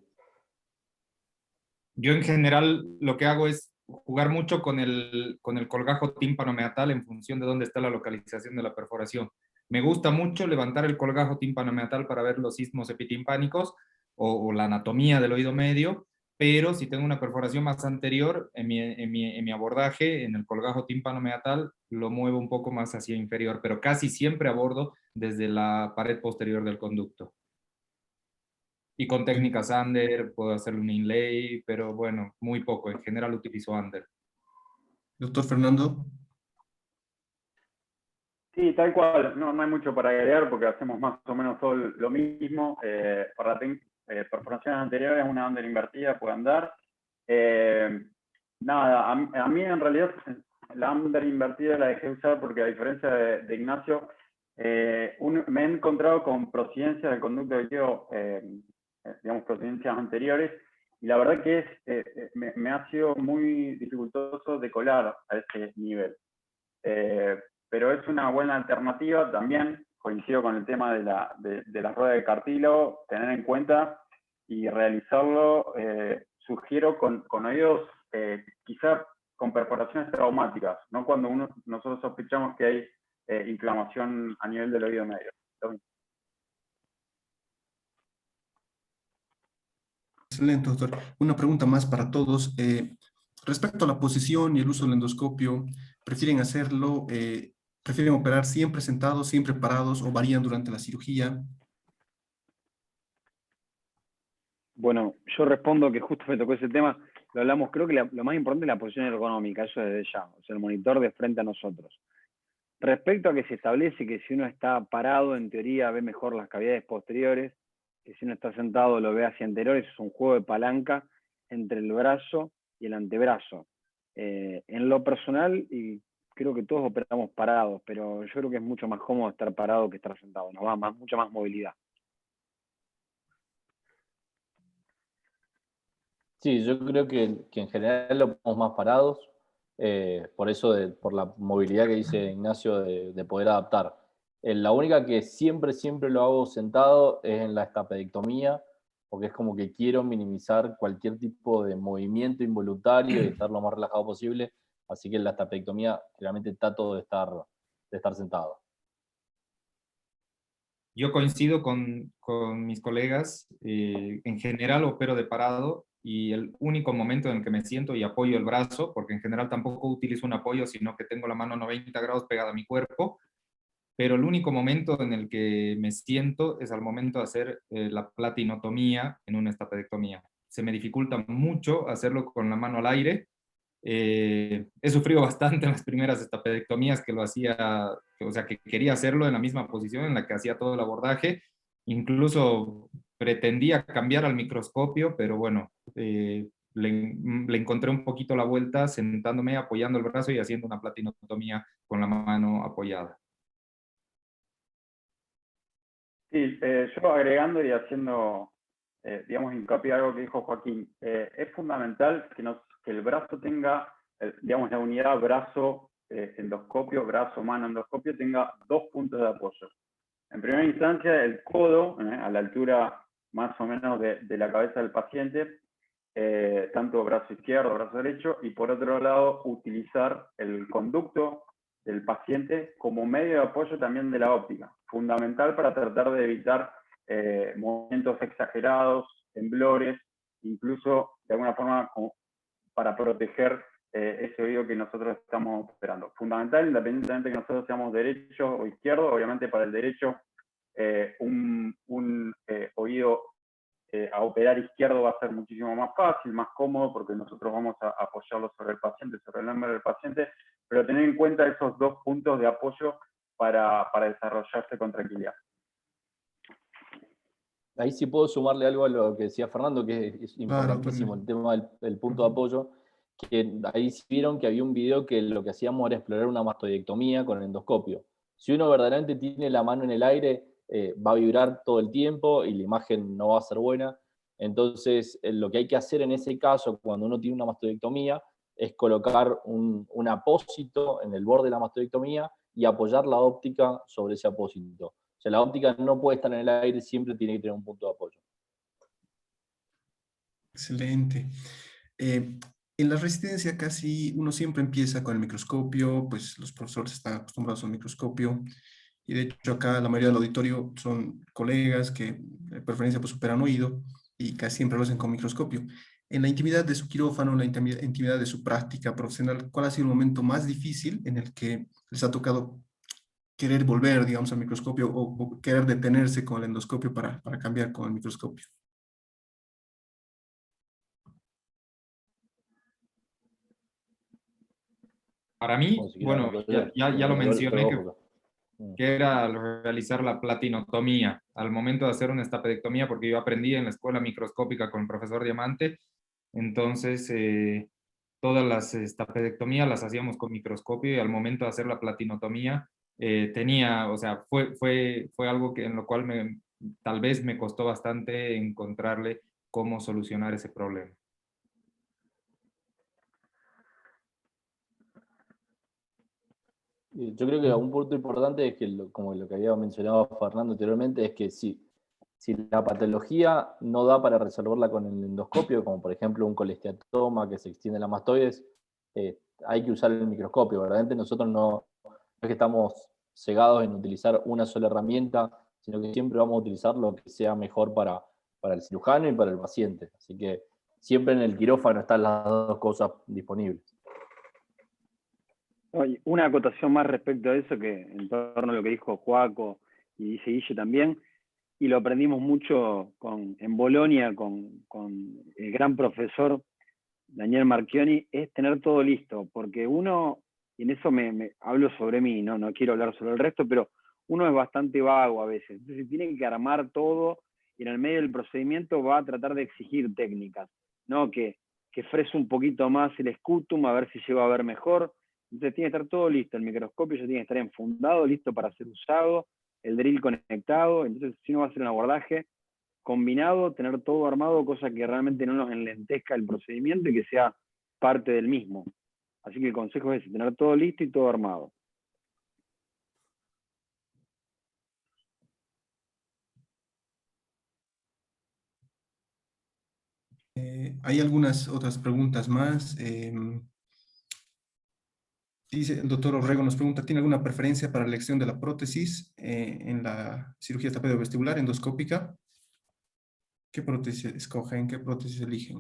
Yo en general lo que hago es jugar mucho con el colgajo tímpano-meatal en función de dónde está la localización de la perforación. Me gusta mucho levantar el colgajo tímpano-meatal para ver los sismos epitimpánicos o la anatomía del oído medio, pero si tengo una perforación más anterior, en mi abordaje, en el colgajo tímpano-meatal, lo muevo un poco más hacia inferior, pero casi siempre abordo desde la pared posterior del conducto. Y con técnicas under, puedo hacer un inlay, pero bueno, muy poco. En general utilizo under. Doctor Fernando. Sí, tal cual. No hay mucho para agregar porque hacemos más o menos todo lo mismo. Para perforaciones anteriores, una under invertida puede andar. Nada, a mí en realidad la under invertida la dejé usar porque a diferencia de Ignacio, me he encontrado con procedencias del conducto de video, digamos, procedencias anteriores, y la verdad que me ha sido muy dificultoso decolar a ese nivel. Pero es una buena alternativa también, coincido con el tema de la rueda de cartílago, tener en cuenta y realizarlo, sugiero con oídos quizá con perforaciones traumáticas, no cuando nosotros sospechamos que hay inflamación a nivel del oído medio. Excelente, doctor. Una pregunta más para todos. Respecto a la posición y el uso del endoscopio, ¿prefieren operar siempre sentados, siempre parados o varían durante la cirugía? Bueno, yo respondo que justo me tocó ese tema, lo hablamos, creo que lo más importante es la posición ergonómica, eso desde ya, o sea, el monitor de frente a nosotros. Respecto a que se establece que si uno está parado, en teoría ve mejor las cavidades posteriores, que si uno está sentado lo ve hacia anteriores, es un juego de palanca entre el brazo y el antebrazo. En lo personal, y creo que todos operamos parados, pero yo creo que es mucho más cómodo estar parado que estar sentado, nos da mucha más movilidad. Sí, yo creo que en general lo ponemos más parados, por eso, por la movilidad que dice Ignacio de poder adaptar. La única que siempre lo hago sentado es en la estapedectomía, porque es como que quiero minimizar cualquier tipo de movimiento involuntario y estar lo más relajado posible, así que en la estapedectomía generalmente trato de estar sentado. Yo coincido con mis colegas, en general opero de parado y el único momento en el que me siento y apoyo el brazo, porque en general tampoco utilizo un apoyo, sino que tengo la mano 90 grados pegada a mi cuerpo, pero el único momento en el que me siento es al momento de hacer la platinotomía en una estapedectomía. Se me dificulta mucho hacerlo con la mano al aire. He sufrido bastante en las primeras estapedectomías que lo hacía, o sea, que quería hacerlo en la misma posición en la que hacía todo el abordaje. Incluso pretendía cambiar al microscopio, pero bueno, le encontré un poquito la vuelta sentándome, apoyando el brazo y haciendo una platinotomía con la mano apoyada. Sí, yo agregando y haciendo, digamos, hincapié a algo que dijo Joaquín, es fundamental que el brazo tenga, digamos, la unidad brazo endoscopio, brazo mano endoscopio, tenga 2 puntos de apoyo. En primera instancia, el codo, a la altura más o menos de la cabeza del paciente, tanto brazo izquierdo, brazo derecho, y por otro lado, utilizar el conducto del paciente como medio de apoyo también de la óptica. Fundamental para tratar de evitar movimientos exagerados, temblores, incluso de alguna forma para proteger ese oído que nosotros estamos operando. Fundamental, independientemente de que nosotros seamos derecho o izquierdo, obviamente para el derecho un oído a operar izquierdo va a ser muchísimo más fácil, más cómodo, porque nosotros vamos a apoyarlo sobre el paciente, sobre el hombro del paciente, pero tener en cuenta esos 2 puntos de apoyo para desarrollarse con tranquilidad. Ahí sí puedo sumarle algo a lo que decía Fernando, que es importantísimo, el tema del punto de apoyo, que ahí sí vieron que había un video que lo que hacíamos era explorar una mastoidectomía con endoscopio. Si uno verdaderamente tiene la mano en el aire, va a vibrar todo el tiempo y la imagen no va a ser buena. Entonces, lo que hay que hacer en ese caso, cuando uno tiene una mastoidectomía, es colocar un apósito en el borde de la mastoidectomía y apoyar la óptica sobre ese apósito. O sea, la óptica no puede estar en el aire, siempre tiene que tener un punto de apoyo. Excelente. En la residencia casi uno siempre empieza con el microscopio, pues los profesores están acostumbrados al microscopio, y de hecho acá la mayoría del auditorio son colegas que de preferencia pues superan oído y casi siempre lo hacen con microscopio. En la intimidad de su quirófano, en la intimidad de su práctica profesional, ¿cuál ha sido el momento más difícil en el que les ha tocado querer volver, digamos, al microscopio o querer detenerse con el endoscopio para cambiar con el microscopio? Para mí, Bueno, si quieren, bueno, arranco yo. ya lo mencioné, Luego, que era realizar la platinotomía al momento de hacer una estapedectomía, porque yo aprendí en la escuela microscópica con el profesor Diamante. Entonces todas las estapedectomías las hacíamos con microscopio, y al momento de hacer la platinotomía tenía, o sea, fue algo que, en lo cual tal vez me costó bastante encontrarle cómo solucionar ese problema. yo creo que un punto importante es que, como lo que había mencionado Fernando anteriormente, es que si la patología no da para resolverla con el endoscopio, como por ejemplo un colesteatoma que se extiende en la mastoides, hay que usar el microscopio. Verdaderamente nosotros no es que estamos cegados en utilizar una sola herramienta, sino que siempre vamos a utilizar lo que sea mejor para el cirujano y para el paciente. Así que siempre en el quirófano están las dos cosas disponibles. Oye, una acotación más respecto a eso, que en torno a lo que dijo Joaco y dice Guille también, y lo aprendimos mucho en Bolonia con el gran profesor Daniel Marchioni, es tener todo listo, porque uno, y en eso me hablo sobre mí, no quiero hablar sobre el resto, pero uno es bastante vago a veces, entonces tiene que armar todo, y en el medio del procedimiento va a tratar de exigir técnicas, ¿no? Que frese un poquito más el scutum, a ver si se va a ver mejor. Entonces tiene que estar todo listo, el microscopio ya tiene que estar enfundado, listo para ser usado, el drill conectado. Entonces, si uno va a hacer un abordaje combinado, tener todo armado, cosa que realmente no nos enlentezca el procedimiento y que sea parte del mismo. Así que el consejo es tener todo listo y todo armado. Hay algunas otras preguntas más. Dice el doctor Orrego, nos pregunta, ¿tiene alguna preferencia para la elección de la prótesis en la cirugía tapedovestibular endoscópica? ¿Qué prótesis escogen? ¿Qué prótesis eligen?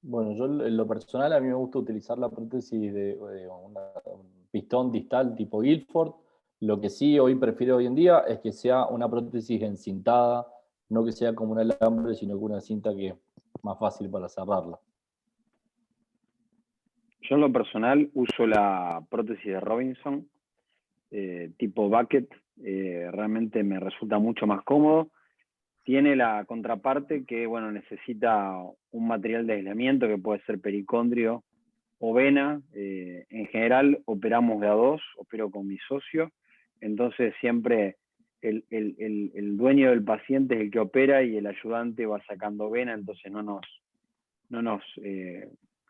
Bueno, yo en lo personal a mí me gusta utilizar la prótesis de un pistón distal tipo Guilford. Lo que sí prefiero hoy en día es que sea una prótesis encintada, no que sea como un alambre, sino que una cinta que es más fácil para cerrarla. Yo en lo personal uso la prótesis de Robinson, tipo bucket, realmente me resulta mucho más cómodo. Tiene la contraparte que, bueno, necesita un material de aislamiento que puede ser pericondrio o vena. En general operamos de a dos, opero con mi socio, entonces siempre el dueño del paciente es el que opera y el ayudante va sacando vena, entonces no nos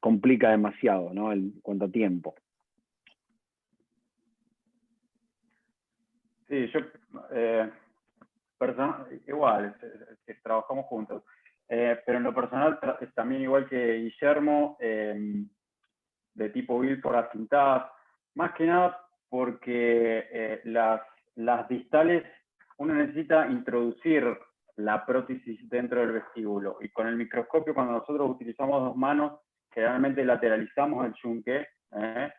complica demasiado, ¿no? En cuanto a tiempo. Sí, yo igual, trabajamos juntos. Pero en lo personal también igual que Guillermo, de tipo Guilford acintadas, más que nada porque las distales uno necesita introducir la prótesis dentro del vestíbulo, y con el microscopio, cuando nosotros utilizamos dos manos, generalmente lateralizamos el yunque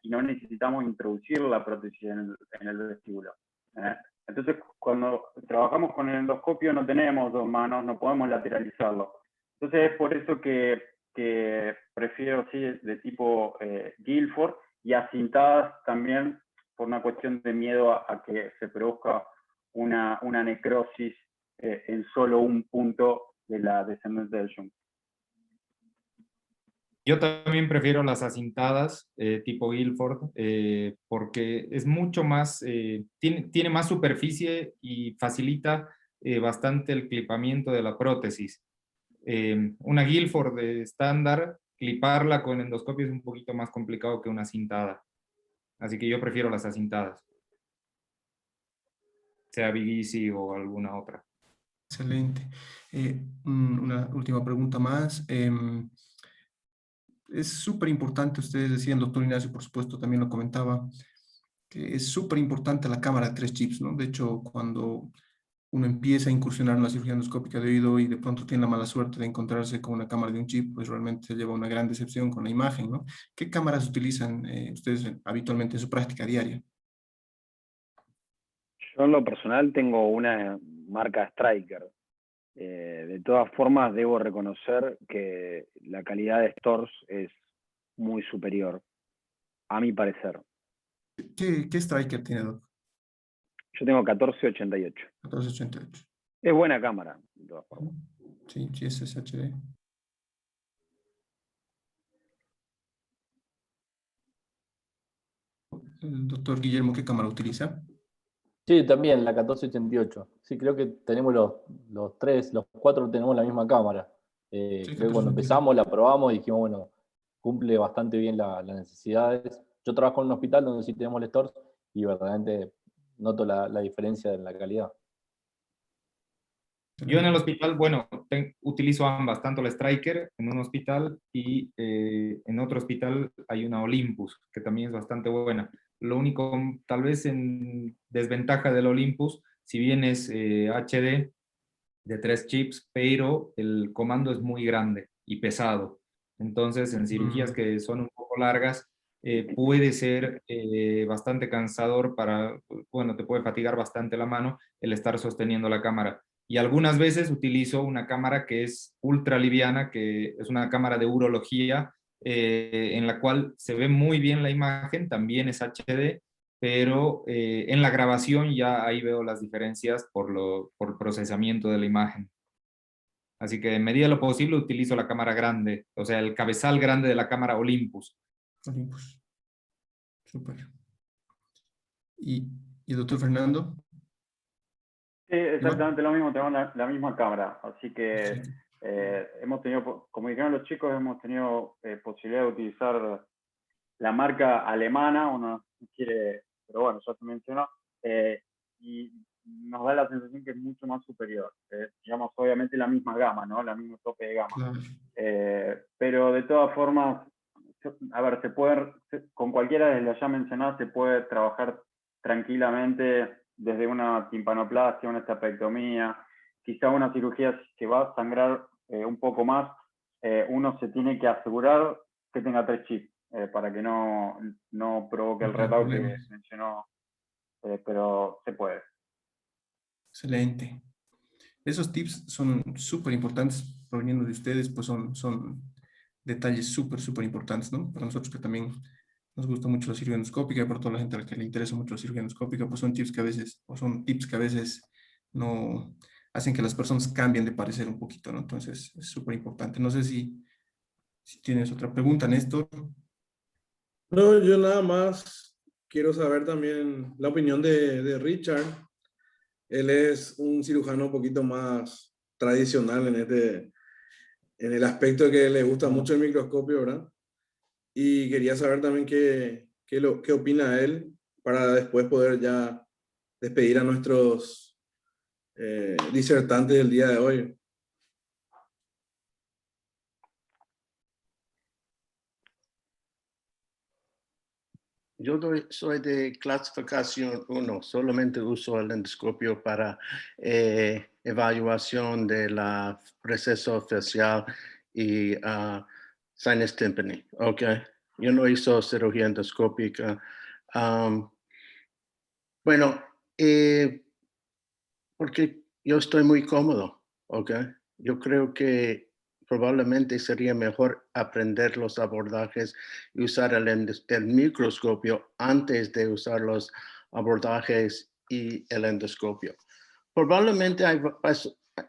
y no necesitamos introducir la prótesis en el vestíbulo. Entonces, cuando trabajamos con el endoscopio no tenemos dos manos, no podemos lateralizarlo. Entonces es por eso que prefiero sí, de tipo Guilford, y acintadas también por una cuestión de miedo a que se produzca una necrosis en solo un punto de la descendencia del yunque. Yo también prefiero las acintadas tipo Guilford porque es mucho más, tiene más superficie y facilita bastante el clipamiento de la prótesis. Una Guilford de estándar, cliparla con endoscopio es un poquito más complicado que una cintada. Así que yo prefiero las acintadas, sea Big Easy o alguna otra. Excelente. Una última pregunta más. Es súper importante, ustedes decían, doctor Ignacio, por supuesto, también lo comentaba, que es súper importante la cámara de 3 chips, ¿no? De hecho, cuando uno empieza a incursionar en la cirugía endoscópica de oído y de pronto tiene la mala suerte de encontrarse con una cámara de un chip, pues realmente se lleva una gran decepción con la imagen, ¿no? ¿Qué cámaras utilizan ustedes habitualmente en su práctica diaria? Yo en lo personal tengo una marca Striker. De todas formas, debo reconocer que la calidad de stores es muy superior, a mi parecer. ¿Qué striker tiene, doc? Yo tengo 1488. 1488. Es buena cámara, de todas formas. Sí, sí, es HD. El doctor Guillermo, ¿qué cámara utiliza? Sí, también la 1488. Sí, creo que tenemos los 3, los 4 tenemos la misma cámara. Sí, Creo que cuando 1488. empezamos la probamos y dijimos, bueno, cumple bastante bien las necesidades. Yo trabajo en un hospital donde sí tenemos el stores y verdaderamente noto la diferencia en la calidad. Yo en el hospital, bueno, utilizo ambas, tanto la Striker en un hospital y en otro hospital hay una Olympus, que también es bastante buena. Lo único, tal vez en desventaja del Olympus, si bien es HD de 3 chips, pero el comando es muy grande y pesado. Entonces, en cirugías que son un poco largas, puede ser bastante cansador bueno, te puede fatigar bastante la mano el estar sosteniendo la cámara. Y algunas veces utilizo una cámara que es ultra liviana, que es una cámara de urología, en la cual se ve muy bien la imagen, también es HD, pero en la grabación ya ahí veo las diferencias por procesamiento de la imagen. Así que en medida de lo posible utilizo la cámara grande, o sea, el cabezal grande de la cámara Olympus. Olympus. Súper. ¿Y doctor Fernando? Sí, exactamente lo mismo, tenemos la misma cámara, así que Sí. hemos tenido, como dijeron los chicos, hemos tenido posibilidad de utilizar la marca alemana, uno no quiere, pero bueno, ya se mencionó, y nos da la sensación que es mucho más superior. Digamos, obviamente la misma gama, ¿no? La misma tope de gama. Claro. Pero de todas formas, a ver, con cualquiera de las ya mencionadas se puede trabajar tranquilamente desde una timpanoplastia, una estapectomía, quizá una cirugía que va a sangrar un poco más, uno se tiene que asegurar que tenga 3 chips para que no provoque el retardo que mencionó, pero se puede. Excelente. Esos tips son súper importantes proveniendo de ustedes, pues son detalles súper importantes, ¿no? Para nosotros que también nos gusta mucho la cirugía endoscópica, y para toda la gente a la que le interesa mucho la cirugía endoscópica, pues son tips que a veces no hacen que las personas cambien de parecer un poquito, ¿no? Entonces es súper importante. No sé si tienes otra pregunta, Néstor. No, yo nada más quiero saber también la opinión de Richard. Él es un cirujano un poquito más tradicional en el aspecto de que le gusta mucho el microscopio, ¿verdad? Y quería saber también qué opina él para después poder ya despedir a nuestros disertantes del día de hoy. Yo soy de clasificación 1, solamente uso el endoscopio para evaluación de la receso facial y sinus tympani, ¿ok? Yo no hice cirugía endoscópica. Bueno, porque yo estoy muy cómodo, ¿ok? Yo creo que probablemente sería mejor aprender los abordajes y usar el microscopio antes de usar los abordajes y el endoscopio. Probablemente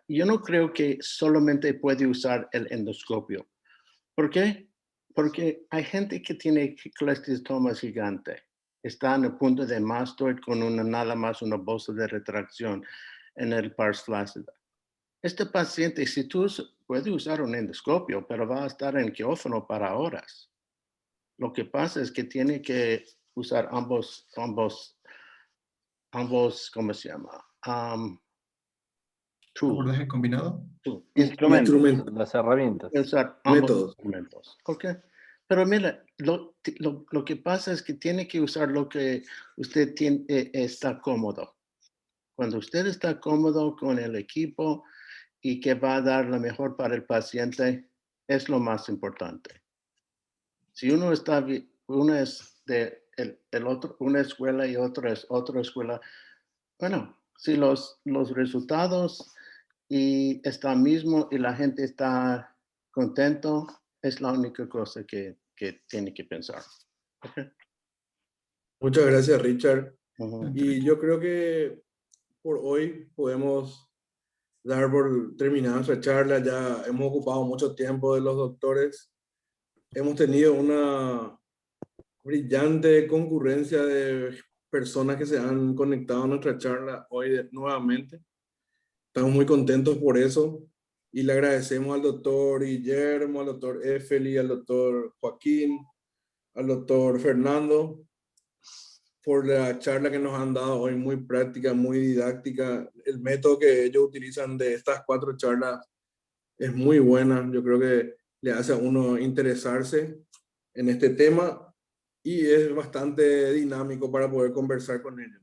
yo no creo que solamente puede usar el endoscopio. ¿Por qué? Porque hay gente que tiene colestoma gigante. Está en el punto de mastoid con nada más una bolsa de retracción. en el pars flácida. Este paciente, si tú puedes usar un endoscopio, pero va a estar en quirófano para horas. Lo que pasa es que tiene que usar ambos, ¿cómo se llama? ¿Abordaje combinado? Instrumentos. Las herramientas. Usar ambos Métodos. instrumentos. ¿Ok? Pero mira, lo que pasa es que tiene que usar lo que usted está cómodo. Cuando usted está cómodo con el equipo y que va a dar lo mejor para el paciente, es lo más importante. Si uno es de una escuela y otra es otra escuela, bueno, si los resultados y está mismo y la gente está contento, es la única cosa que tiene que pensar. Okay. Muchas gracias, Richard. Ujú. Y yo creo que por hoy podemos dar por terminada nuestra charla. Ya hemos ocupado mucho tiempo de los doctores. Hemos tenido una brillante concurrencia de personas que se han conectado a nuestra charla hoy nuevamente. Estamos muy contentos por eso y le agradecemos al doctor Guillermo, al doctor Efeli, al doctor Joaquín, al doctor Fernando por la charla que nos han dado hoy, muy práctica, muy didáctica. El método que ellos utilizan de estas 4 charlas es muy buena. Yo creo que le hace a uno interesarse en este tema y es bastante dinámico para poder conversar con ellos.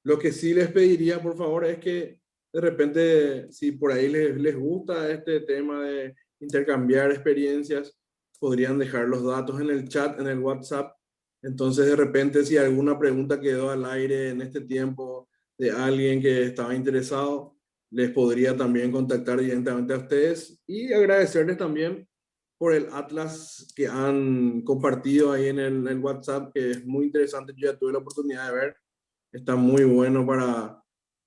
Lo que sí les pediría, por favor, es que de repente, si por ahí les gusta este tema de intercambiar experiencias, podrían dejar los datos en el chat, en el WhatsApp. Entonces, de repente, si alguna pregunta quedó al aire en este tiempo de alguien que estaba interesado, les podría también contactar directamente a ustedes y agradecerles también por el atlas que han compartido ahí en el WhatsApp, que es muy interesante. Yo ya tuve la oportunidad de ver. Está muy bueno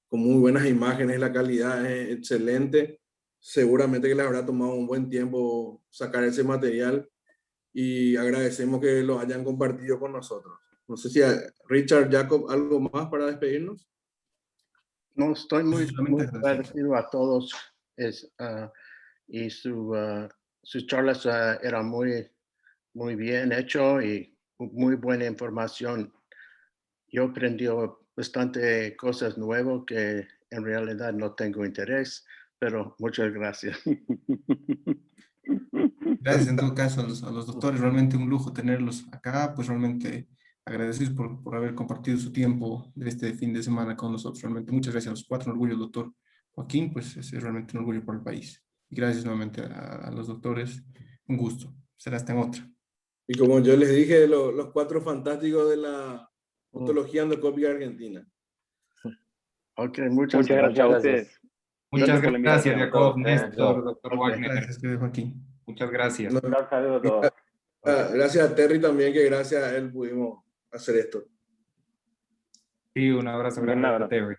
con muy buenas imágenes, la calidad es excelente. Seguramente que les habrá tomado un buen tiempo sacar ese material y agradecemos que lo hayan compartido con nosotros. No sé si Richard, Jacob, algo más para despedirnos. No, estoy muy Solamente agradecido a todos y sus charlas eran muy bien hecho y muy buena información. Yo aprendí bastante cosas nuevas que en realidad no tengo interés, pero muchas gracias. Gracias en todo caso a los doctores, realmente un lujo tenerlos acá, pues realmente agradecidos por haber compartido su tiempo de este fin de semana con nosotros. Realmente muchas gracias a los 4, un orgullo, doctor Joaquín, pues es realmente un orgullo por el país. Y gracias nuevamente a los doctores, un gusto. Será hasta en otra. Y como yo les dije, los 4 fantásticos de la otología endoscópica argentina. Ok, muchas Muchas gracias a ustedes. Muchas Gracias por la gracias, invitación a Jacob, todos. Néstor, doctor Ok. Wagner. Gracias, Joaquín. Muchas gracias. No, Un saludo a todos. gracias a Terry también, que gracias a él pudimos hacer esto. Sí, un abrazo Un grande a abrazo. Terry.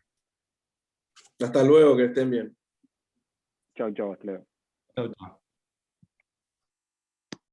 Hasta luego, que estén bien. Chau, chau, hasta luego. Chau, chau.